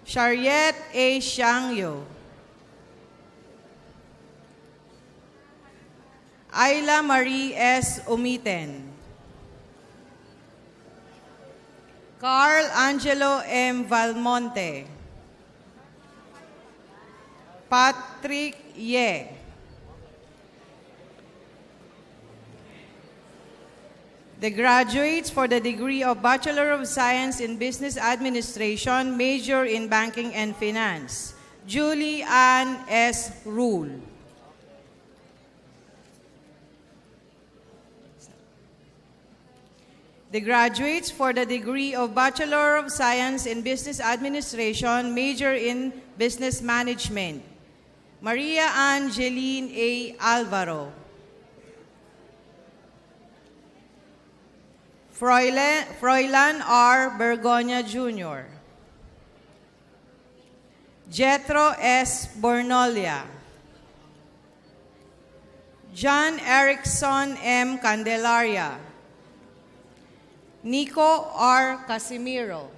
Shariet A. Xiangyo. Ayla Marie S. Umiten. Carl Angelo M. Valmonte. Patrick Ye. The graduates for the degree of Bachelor of Science in Business Administration, major in Banking and Finance, Julie Ann S. Rule. The graduates for the degree of Bachelor of Science in Business Administration, major in Business Management, Maria Angeline A. Alvaro. Froilan R. Bergonia Jr. Jethro S. Bornolia. John Erickson M. Candelaria. Nico R. Casimiro.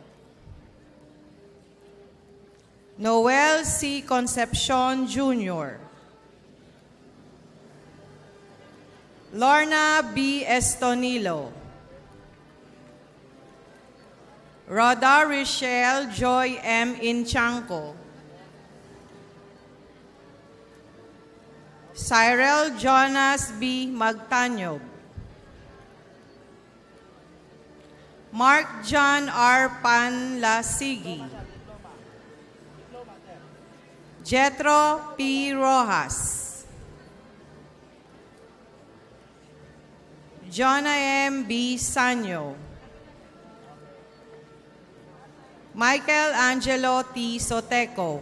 Noel C. Concepcion Jr. Lorna B. Estonilo. Rhoda Rochelle Joy M. Inchanco. Cyril Jonas B. Magtanyob. Mark John R. Panlasigi. Jethro P. Rojas. Jonah M. B. Sanyo. Michael Angelo T. Soteco.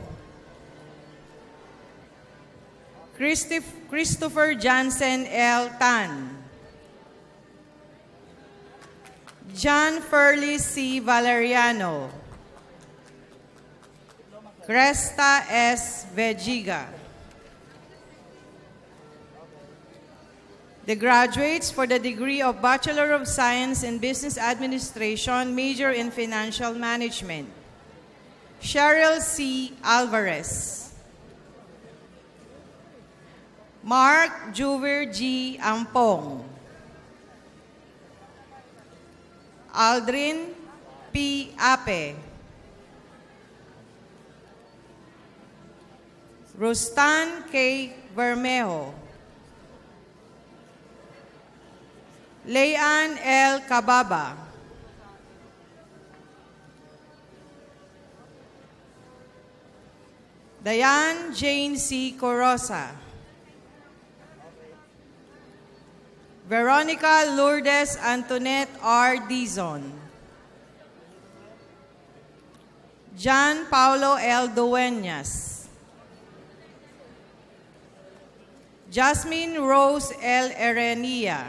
Christopher Jansen L. Tan. John Furley C. Valeriano. Cresta S. Vejiga. The graduates for the degree of Bachelor of Science in Business Administration, major in Financial Management, Cheryl C. Alvarez. Mark Juver G. Ampong. Aldrin P. Ape. Rustan K. Bermejo. Leanne L. Cababa. Diane Jane C. Corosa. Veronica Lourdes Antoinette R. Dizon. John Paulo L. Dueñas. Jasmine Rose L. Erenia.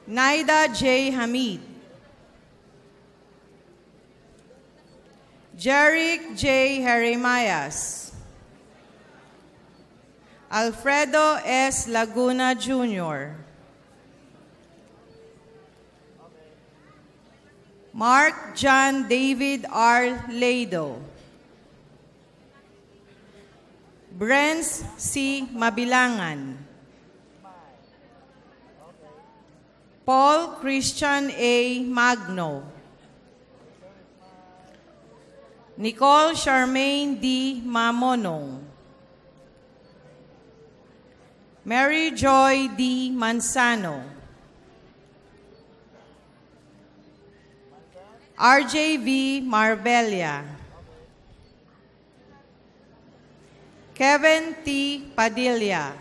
Naida J. Hamid. Jerick J. Jeremias. Alfredo S. Laguna Jr. Mark John David R. Lado. Brence C. Mabilangan. Paul Christian A. Magno. Nicole Charmaine D. Mamonong. Mary Joy D. Manzano. RJ V. Marbella. Kevin T. Padilla.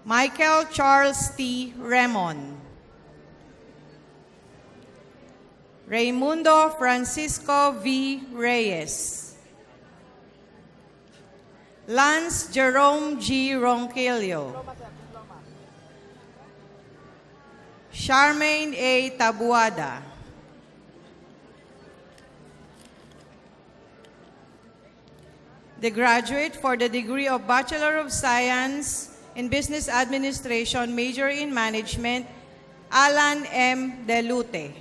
Michael Charles T. Remon. Raimundo Francisco V. Reyes. Lance Jerome G. Ronquillo. Charmaine A. Tabuada. The graduate for the degree of Bachelor of Science in Business Administration, major in Management, Alan M. Delute.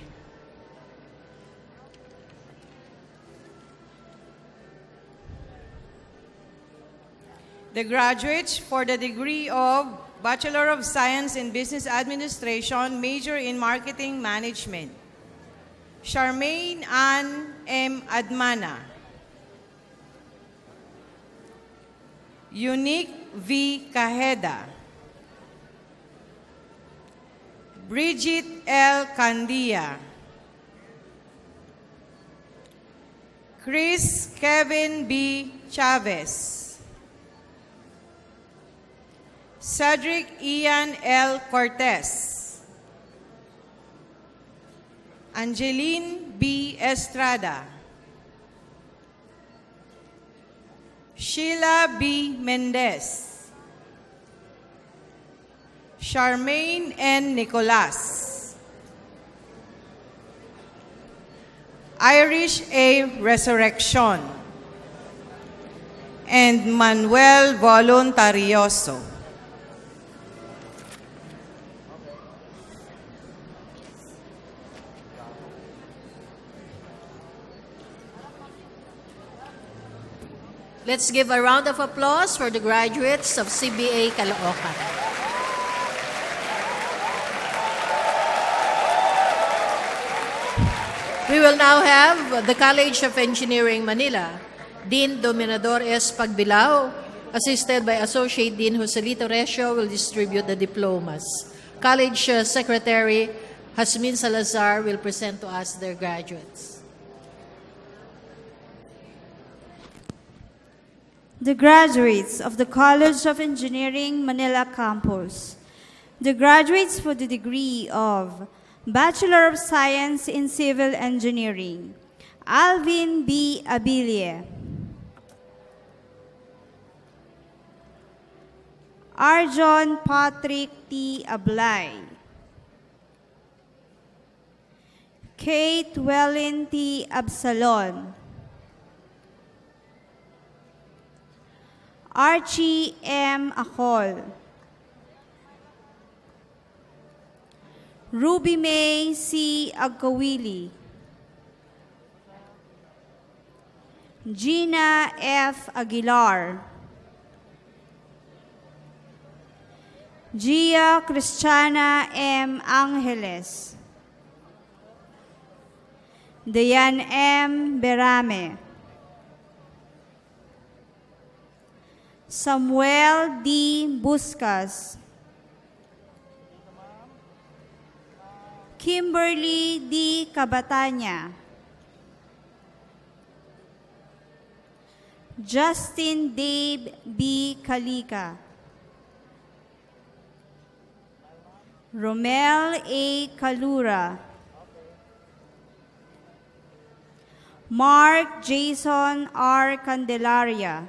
The graduates for the degree of Bachelor of Science in Business Administration, major in Marketing Management, Charmaine Ann M. Admana. Unique V. Cajeda. Bridget L. Candia. Chris Kevin B. Chavez. Cedric Ian L. Cortez. Angeline B. Estrada. Sheila B. Mendez. Charmaine N. Nicolas. Irish A. Resurrection. And Manuel Voluntarioso. Let's give a round of applause for the graduates of CBA Caloocan. We will now have the College of Engineering Manila, Dean Dominador S. Pagbilao, assisted by Associate Dean Joselito Recio, will distribute the diplomas. College Secretary Hasmin Salazar will present to us their graduates. The graduates of the College of Engineering Manila Campus. The graduates for the degree of Bachelor of Science in Civil Engineering, Alvin B. Abilie. Arjon Patrick T. Ablay. Kate Wellin T. Absalon. Archie M. Acol. Ruby May C. Agkawili. Gina F. Aguilar. Gia Cristiana M. Angeles. Dayan M. Berame. Samuel D. Buscas. Kimberly D. Cabatanya. Justin Dave B. Kalika. Romel A. Kalura. Mark Jason R. Candelaria.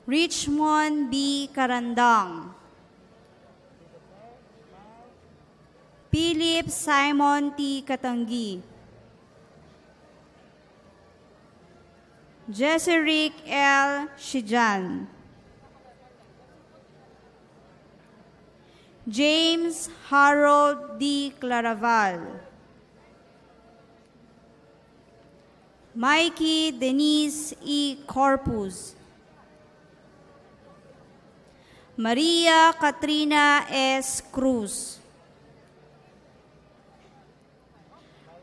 Richmond B. Karandang. Philip Simon T. Katangi. Jesserick L. Shijan. James Harold D. Claraval. Mikey Denise E. Corpus. Maria Katrina S. Cruz.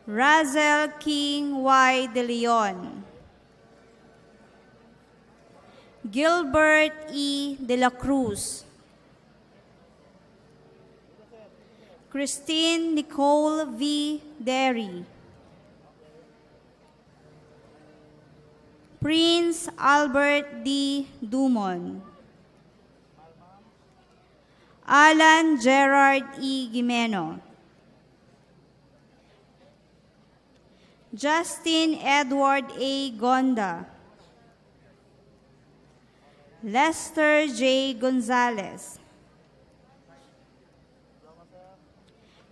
Razel King Y. De Leon. Gilbert E. De la Cruz. Christine Nicole V. Derry. Prince Albert D. Dumon, Alan Gerard E. Gimeno, Justin Edward A. Gonda, Lester J. Gonzalez,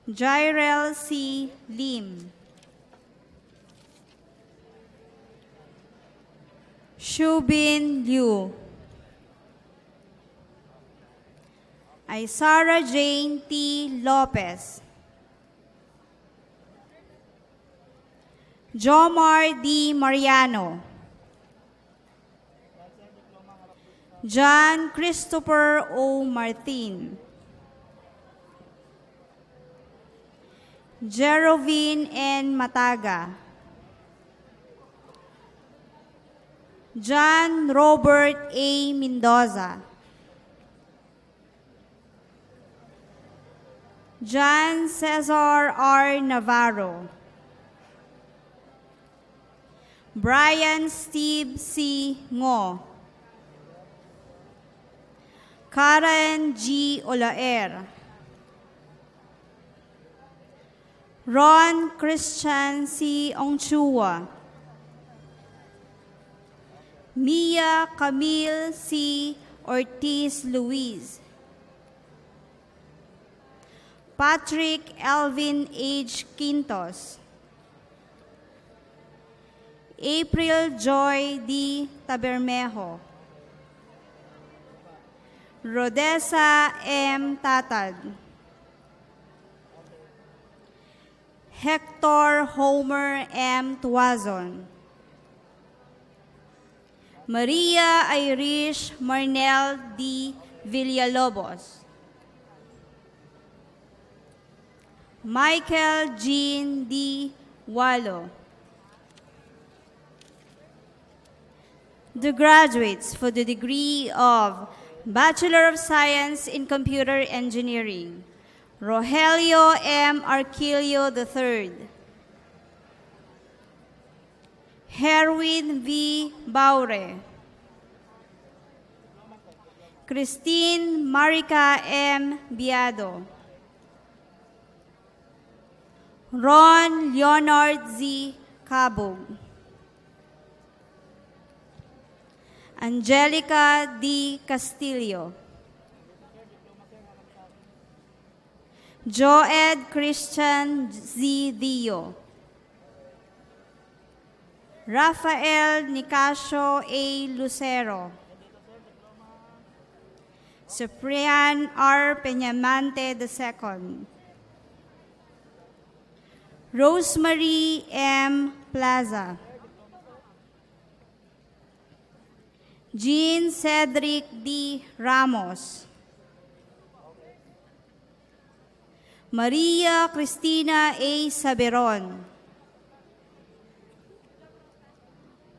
Jairel C. Lim, Shubin Liu, Isara Jane T. Lopez, Jomar D. Mariano, John Christopher O. Martin, Jerovine N. Mataga, John Robert A. Mendoza, John Cesar R. Navarro, Brian Steve C. Ngo, Karen G. Olaer, Ron Christian C. Ongchua, Mia Camille C. Ortiz Luis, Patrick Elvin H. Quintos, April Joy D. Tabermejo, Rodessa M. Tatad, Hector Homer M. Tuazon, Maria Irish Marnel D. Villalobos, Michael Jean D. Walo. The graduates for the degree of Bachelor of Science in Computer Engineering, Rogelio M. Arquilio III, Herwin V. Baure, Christine Marica M. Biado, Ron Leonard Z. Cabog, Angelica D. Castillo, Joed Christian Z. Dio, Rafael Nicasio A. Lucero, Ciprian R. Peñamante II, Rosemary M. Plaza, Jean Cedric D. Ramos, Maria Cristina A. Saberon,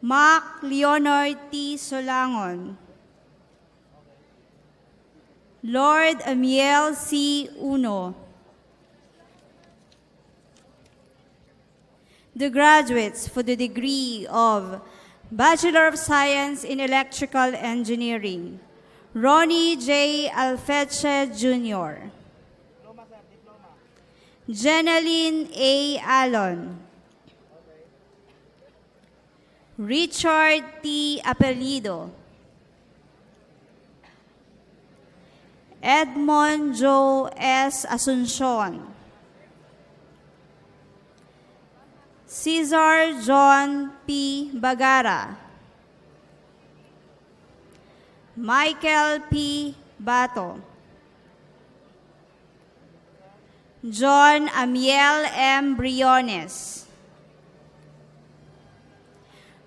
Mac Leonard T. Solangon, Lord Amiel C. Uno. The graduates for the degree of Bachelor of Science in Electrical Engineering, Ronnie J. Alfeche Jr., Jenaline A. Alon, Richard T. Apelido, Edmond Joe S. Asuncion, Cesar John P. Bagara, Michael P. Bato, John Amiel M. Briones,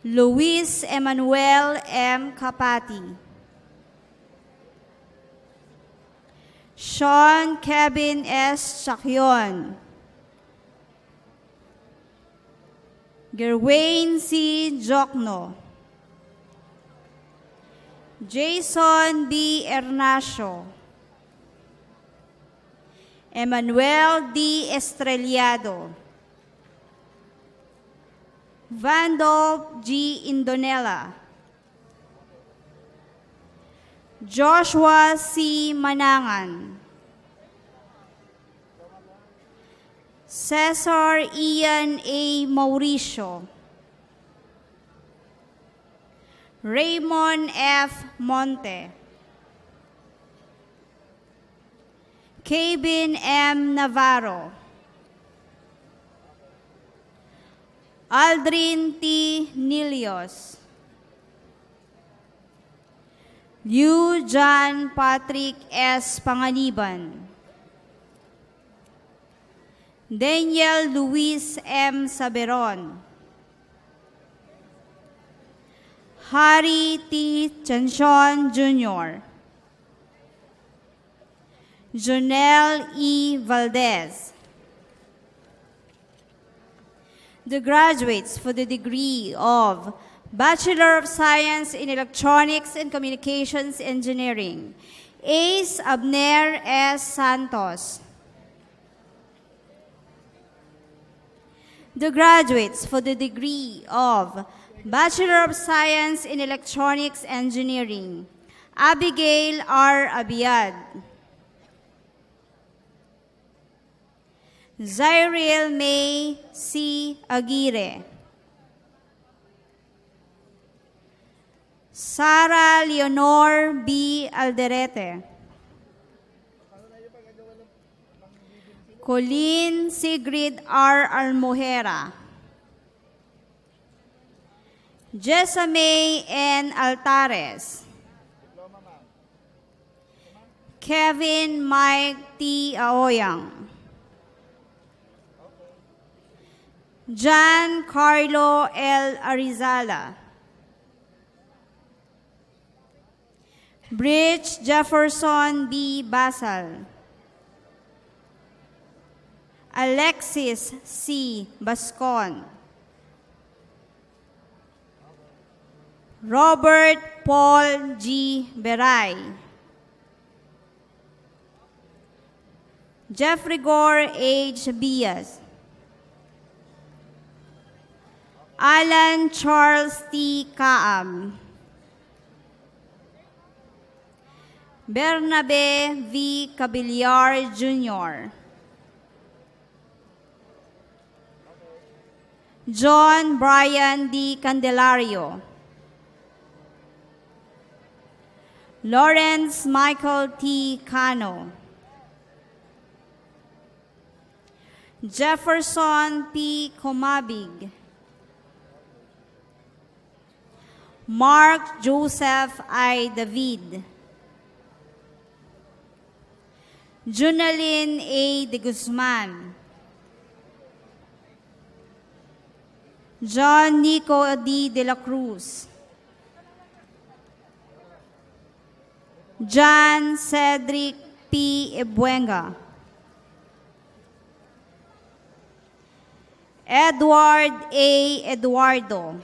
Luis Emmanuel M. Capati, Sean Kevin S. Chacyon, Gerwain C. Jokno, Jason B. Ernacio, Emmanuel D. Estrellado, Vando G. Indonela, Joshua C. Manangan, Cesar Ian A. Mauricio, Raymond F. Monte, Kevin M. Navarro, Aldrin T. Nilios, Liu John Patrick S. Panganiban, Daniel Luis M. Saberon, Harry T. Chanchon Jr., Jonel E. Valdez. The graduates for the degree of Bachelor of Science in Electronics and Communications Engineering, Ace Abner S. Santos. The graduates for the degree of Bachelor of Science in Electronics Engineering, Abigail R. Abiad, Zyril May C. Aguirre, Sara Leonor B. Alderete, Colleen Sigrid R. Almohera, Jessamay N. Altares, Kevin Mike T. Aoyang, John Carlo L. Arizala, Bridge Jefferson B. Basal, Alexis C. Bascon, Robert Paul G. Beray, Jeffrey Gore H. Bias, Alan Charles T. Kaam, Bernabe V. Cabillar Jr., John Brian D. Candelario, Lawrence Michael T. Cano, Jefferson P. Comabig, Mark Joseph I. David, Junalyn A. de Guzman, John Nico D. de la Cruz, John Cedric P. Ebuenga, Edward A. Eduardo,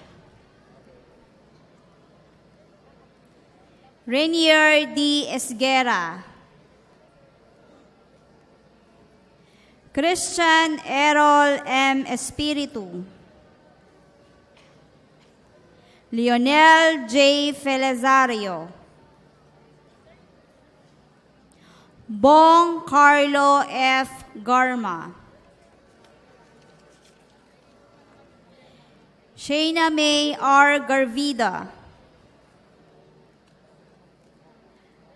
Rainier D. Esguera, Christian Errol M. Espiritu, Lionel J. Felizario, Bong Carlo F. Garma, Shayna May R. Garvida,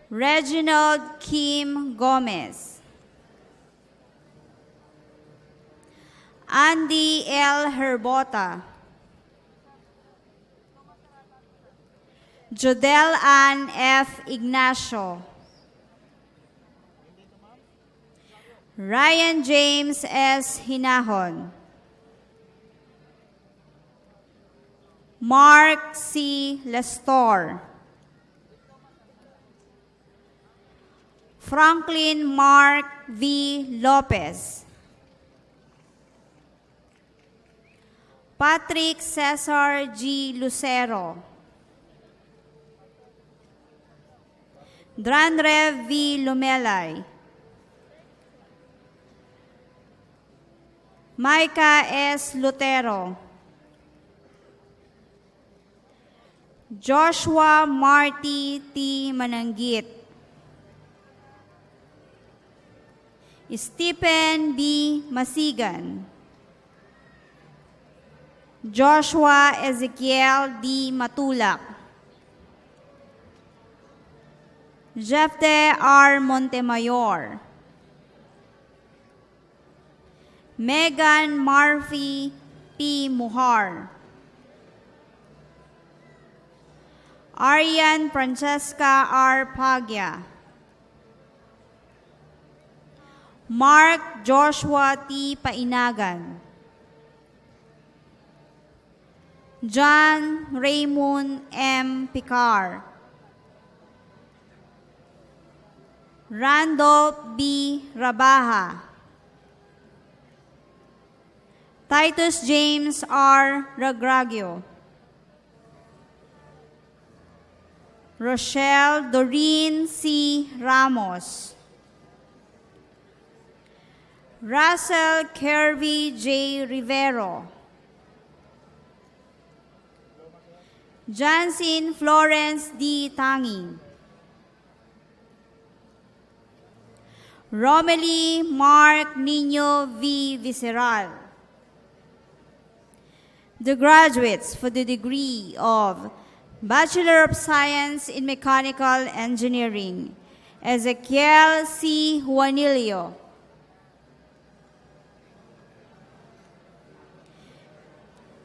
Reginald Kim Gomez, Andy L. Herbota, Jodel Ann F. Ignacio, Ryan James S. Hinahon, Mark C. Lestor, Franklin Mark V. Lopez, Patrick Cesar G. Lucero, Dranrev V. Lumelay, Micah S. Lutero, Joshua Marty T. Mananggit, Stephen B. Masigan, Joshua Ezekiel D. Matulak, Jefte R. Montemayor, Megan Murphy P. Muhar, Arian Francesca R. Pagya, Mark Joshua T. Painagan, John Raymond M. Picar, Randolph B. Rabaha, Titus James R. Ragragio, Rochelle Doreen C. Ramos, Russell Kervy J. Rivero, Jansin Florence D. Tangi, Romely Mark Nino V. Visceral. The graduates for the degree of Bachelor of Science in Mechanical Engineering, Ezekiel C. Juanilio,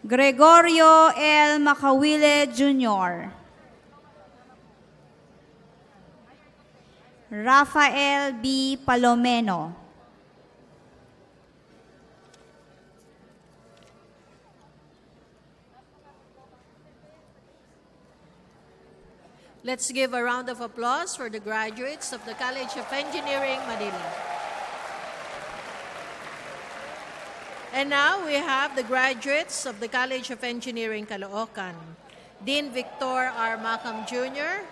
Gregorio L. Macawile Jr., Rafael B. Palomeno, Let's give a round of applause for the graduates of the College of Engineering, Manila. And now we have the graduates of the College of Engineering, Caloocan. Dean Victor R. Macam Jr.,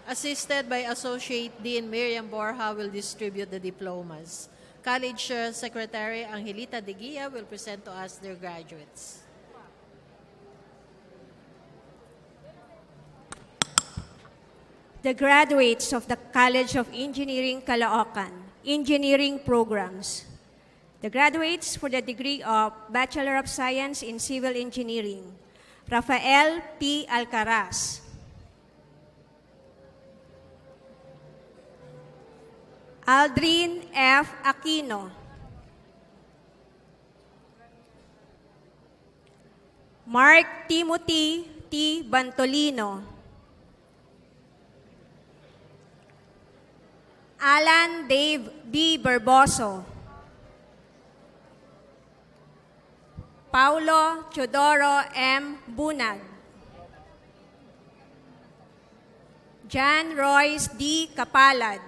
assisted by Associate Dean Miriam Borja, will distribute the diplomas. College Secretary Angelita De Guia will present to us their graduates. The graduates of the College of Engineering, Caloocan, engineering programs. The graduates for the degree of Bachelor of Science in Civil Engineering, Rafael P. Alcaraz, Aldrin F. Aquino, Mark Timothy T. Bantolino, Alan Dave D. Barboso, Paulo Chodoro M. Bunag, John Royce D. Capalad,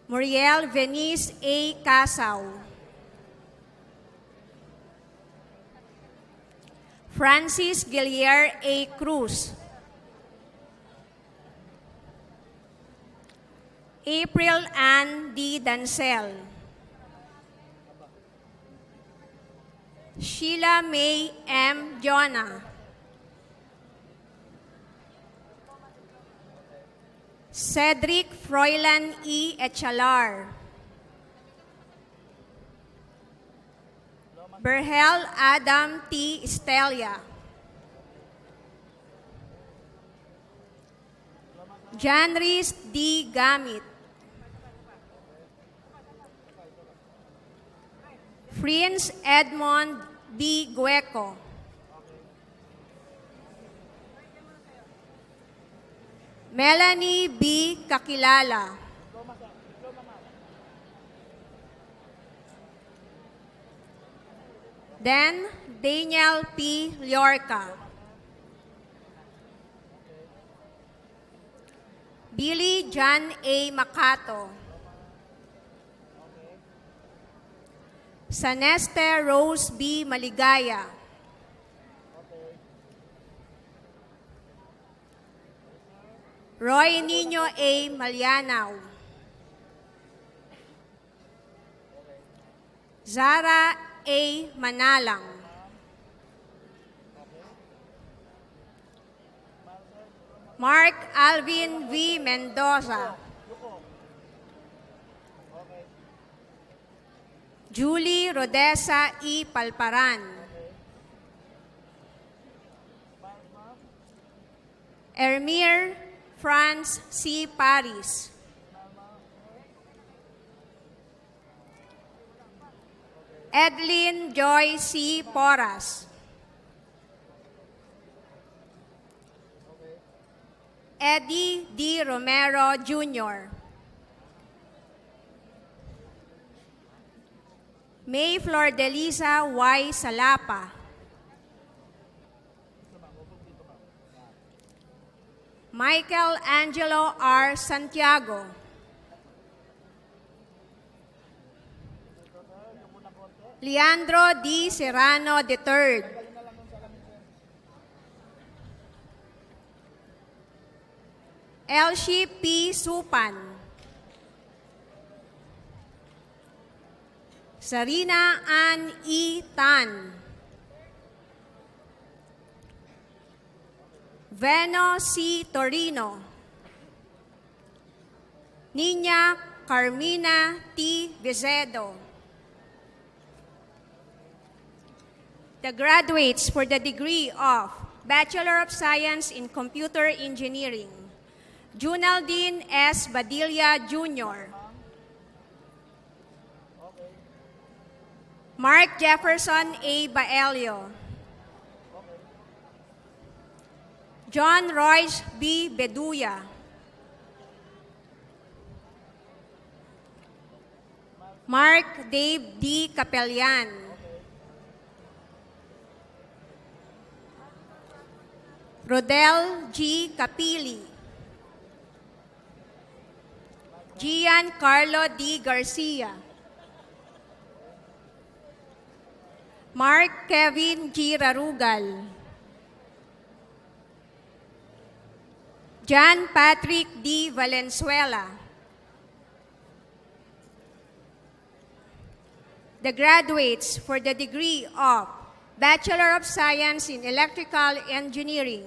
Muriel Venice A. Casaw, Francis Gillier A. Cruz, April Ann D. Dancel, Sheila May M. Jonah, Cedric Froilan E. Echalar, Berhel Adam T. Estelia, Janris D. Gamit, Prince Edmond B. Gueco, Melanie B. Kakilala, then Daniel P. Llorca, Billy John A. Macato, Saneste Rose B. Maligaya, Roy Nino A. Malianaw, Zara A. Manalang, Mark Alvin V. Mendoza. Julie Rodessa E. Palparan. Ermir Franz C. Paris. Edlin Joy C. Porras. Eddie D. Romero Jr. May Flor Delisa Y. Salapa. Michael Angelo R. Santiago. Leandro D. Serrano III. Elsie P. Supan. Sarina Ann E. Tan. Veno C. Torino. Nina Carmina T. Vizedo. The graduates for the degree of Bachelor of Science in Computer Engineering, Junaldine S. Badilla Jr., Mark Jefferson A. Baelio, John Royce B. Beduya, Mark Dave D. Capellan, Rodel G. Capili, Giancarlo D. Garcia, Mark Kevin G. Rarugal, John Patrick D. Valenzuela. The graduates for the degree of Bachelor of Science in Electrical Engineering,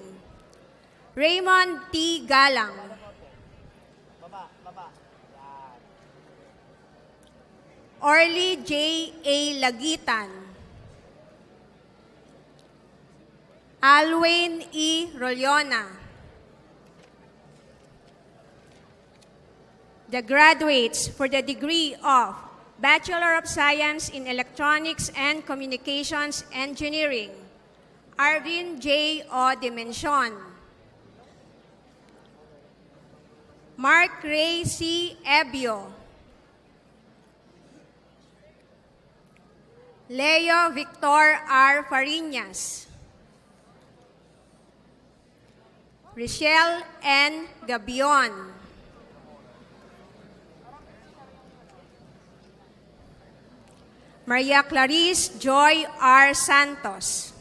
Raymond T. Galang, Orly J. A. Lagitan, Alwayne E. Rollona. The graduates for the degree of Bachelor of Science in Electronics and Communications Engineering, Arvin J. O. Dimension, Mark Ray C. Ebio, Leo Victor R. Fariñas, Richelle N. Gabion, Maria Clarice Joy R. Santos.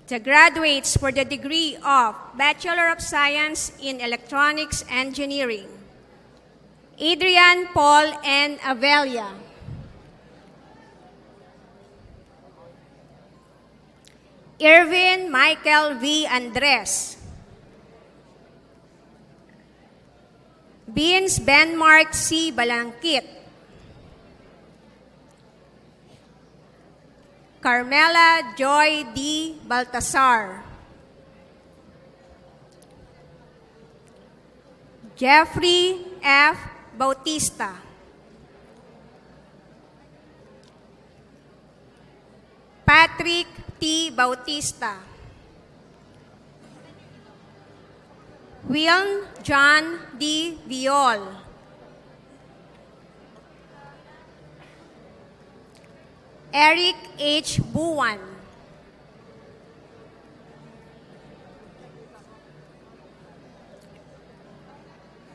The graduates for the degree of Bachelor of Science in Electronics Engineering, Adrian Paul N. Avelia, Irvin Michael V. Andres, Beans Benmark C. Balangkit, Carmela Joy D. Baltasar, Jeffrey F. Bautista, Patrick T. Bautista, William John D. Viol, Eric H. Buwan,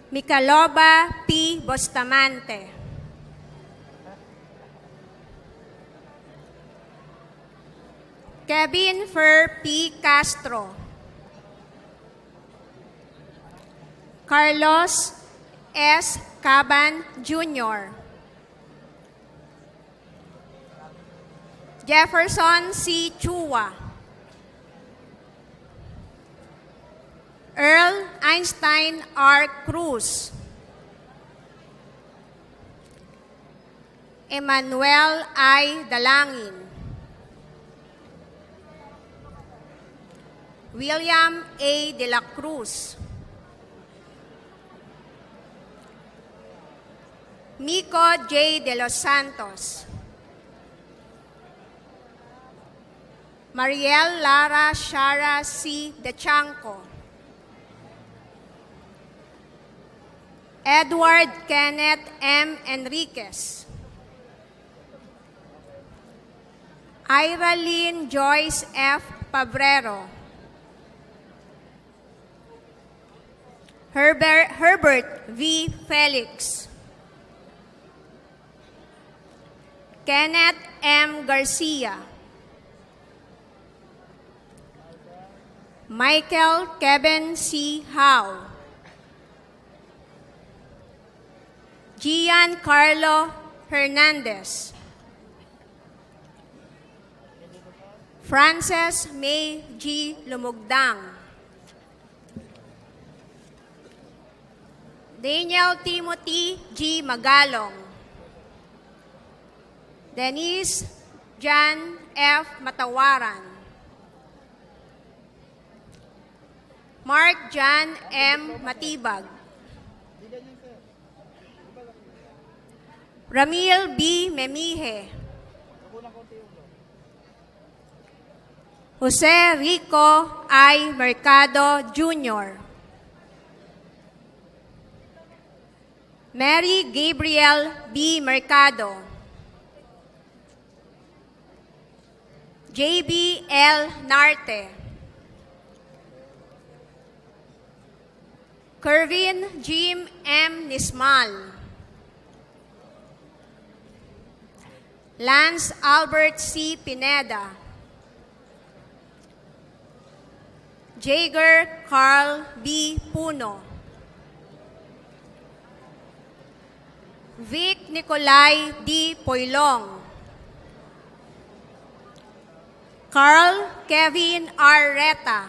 Micaloba P. Bustamante, Kevin Fer P. Castro, Carlos S. Caban Jr., Jefferson C. Chua, Earl Einstein R. Cruz, Emmanuel I. Dalangin, William A. de la Cruz, Miko J. de los Santos, Mariel Lara Shara C. de Chanco, Edward Kenneth M. Enriquez, Iraline Joyce F. Pabrero, Herbert V. Felix, Kenneth M. Garcia, Michael Kevin C. Howe, Giancarlo Hernandez, Frances May G. Lumugdang, Daniel Timothy G. Magalong, Denise Jan F. Matawaran, Mark Jan M. Matibag, Ramil B. Memihe, Jose Rico I. Mercado Jr., Mary Gabriel B. Mercado, J.B. L. Narte, Kervin Jim M. Nismal, Lance Albert C. Pineda, Jager Carl B. Puno, Vic Nicolai D. Poilong, Carl Kevin R. Reta,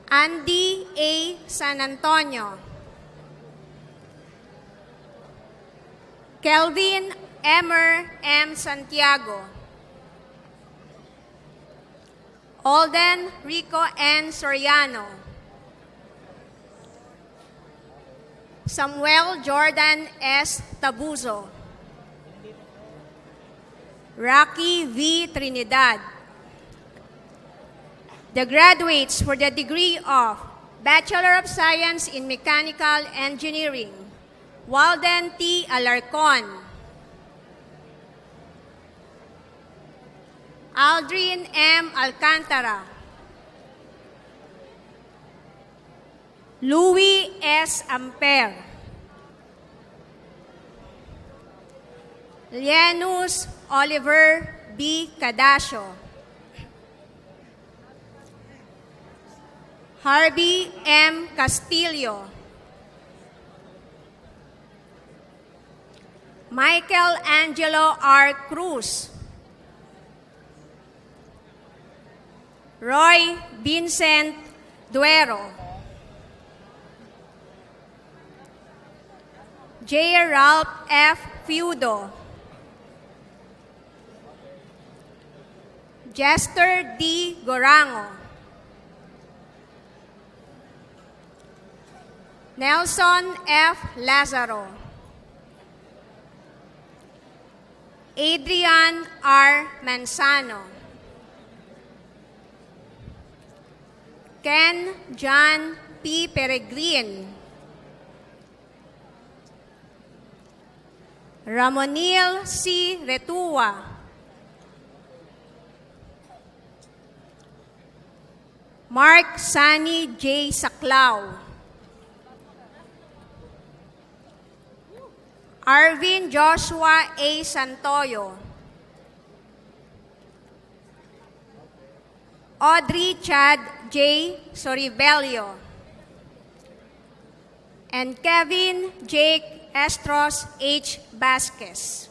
Andy A. San Antonio, Kelvin Emer M. Santiago, Alden Rico N. Soriano, Samuel Jordan S. Tabuzo, Rocky V. Trinidad. The graduates for the degree of Bachelor of Science in Mechanical Engineering, Walden T. Alarcon, Aldrin M. Alcantara, Louis S. Amper, Lienus Oliver B. Cadasio, Harvey M. Castillo, Michael Angelo R. Cruz, Roy Vincent Duero, J. Ralph F. Feudo, Jester D. Gorango, Nelson F. Lazaro, Adrian R. Manzano, Ken John P. Peregrin, Ramonil C. Retua, Mark Sani J. Saclao, Arvin Joshua A. Santoyo, Audrey Chad J. Soribelio, and Kevin Jake Estros H. Vasquez.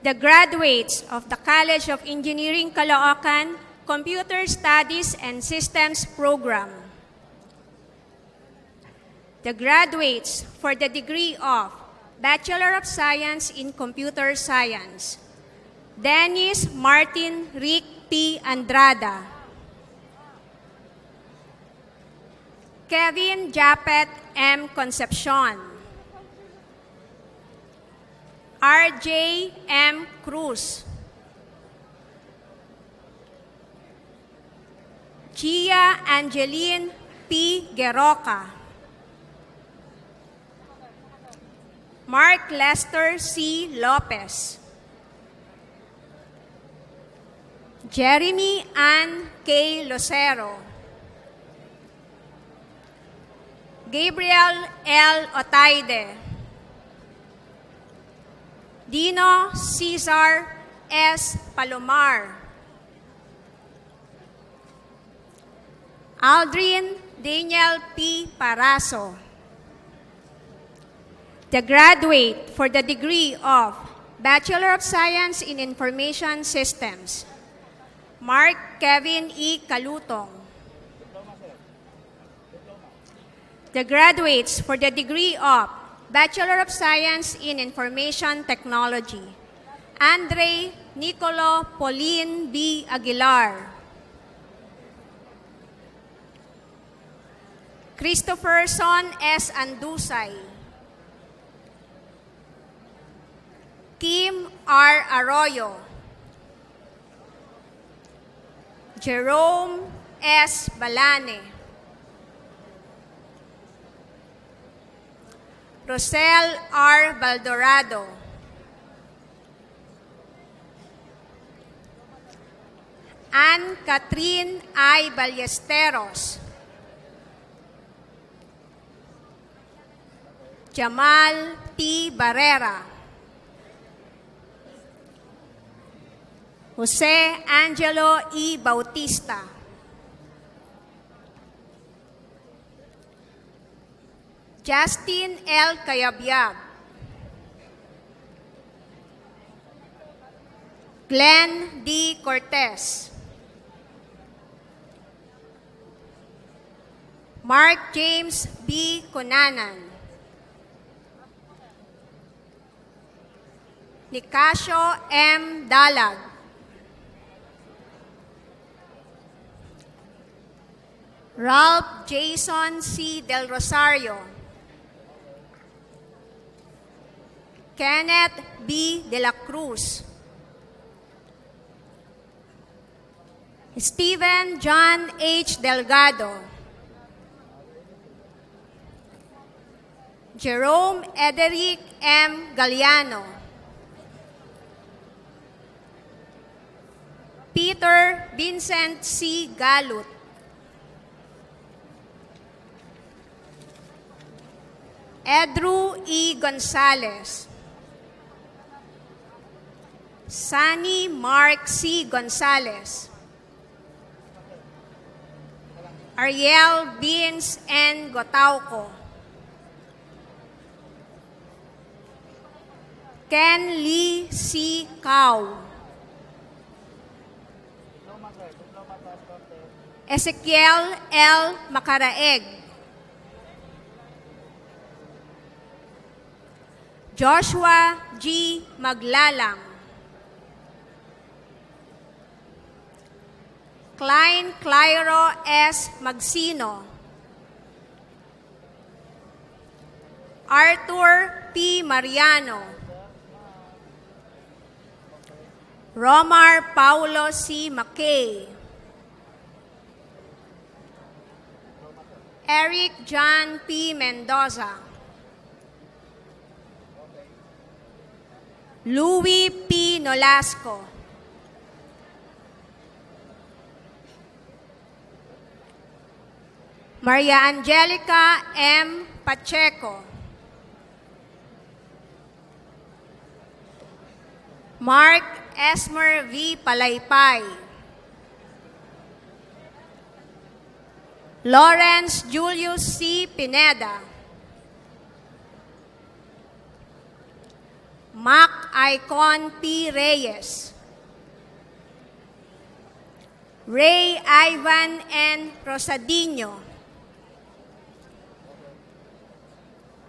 the graduates of the College of Engineering Caloocan Computer Studies and Systems Program, the graduates for the degree of Bachelor of Science in Computer Science, Dennis Martin Rick P. Andrada, Kevin Japet M. Concepcion, RJ M. Cruz, Gia Angeline P. Geroca, Mark Lester C. Lopez, Jeremy Ann K. Lucero, Gabriel L. Otaide, Dino Cesar S. Palomar, Aldrin Daniel P. Paraso, the graduate for the degree of Bachelor of Science in Information Systems, Mark Kevin E. Calutong, the graduates for the degree of Bachelor of Science in Information Technology, Andre Nicolo Pauline B. Aguilar, Christopher Son S. Andusay, Kim R. Arroyo, Jerome S. Balane, Rosel R. Baldorado, Ann Catherine I. Ballesteros, Jamal T. Barrera, Jose Angelo E. Bautista, Justin L. Cayabyab, Glenn D. Cortez, Mark James B. Cunanan, Nicasio M. Dalag, Ralph Jason C. Del Rosario, Kenneth B. De la Cruz, Stephen John H. Delgado, Jerome Ederic M. Galliano, Peter Vincent C. Galut, Edru E. Gonzalez, Sunny Mark C. Gonzalez, Ariel Beans N. Gotauco, Ken Lee C. Cao, Ezekiel L. Macaraeg, Joshua G. Maglalang, Klein Clairo S. Magsino, Arthur P. Mariano, Romar Paulo C. Mackay, Eric John P. Mendoza, Louis P. Nolasco, Maria Angelica M. Pacheco, Mark Esmer V. Palaypay, Lawrence Julius C. Pineda, Mac Icon P. Reyes, Ray Ivan N. Rosadino,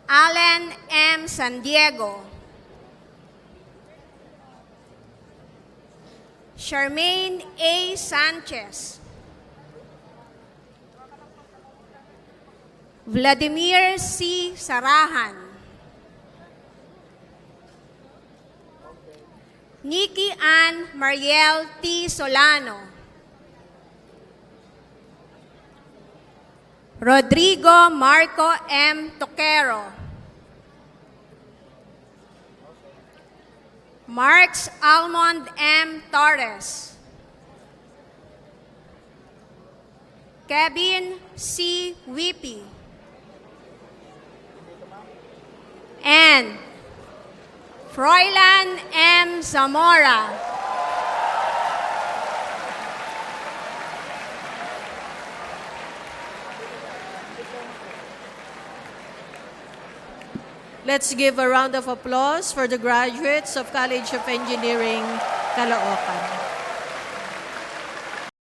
Allen M. San Diego, Charmaine A. Sanchez, Vladimir C. Sarahan, Nikki Ann Mariel T. Solano, Rodrigo Marco M. Toquero, Marks Almond M. Torres, Kevin C. Whippy, and Froilan M. Zamora. Let's give a round of applause for the graduates of College of Engineering, Caloocan.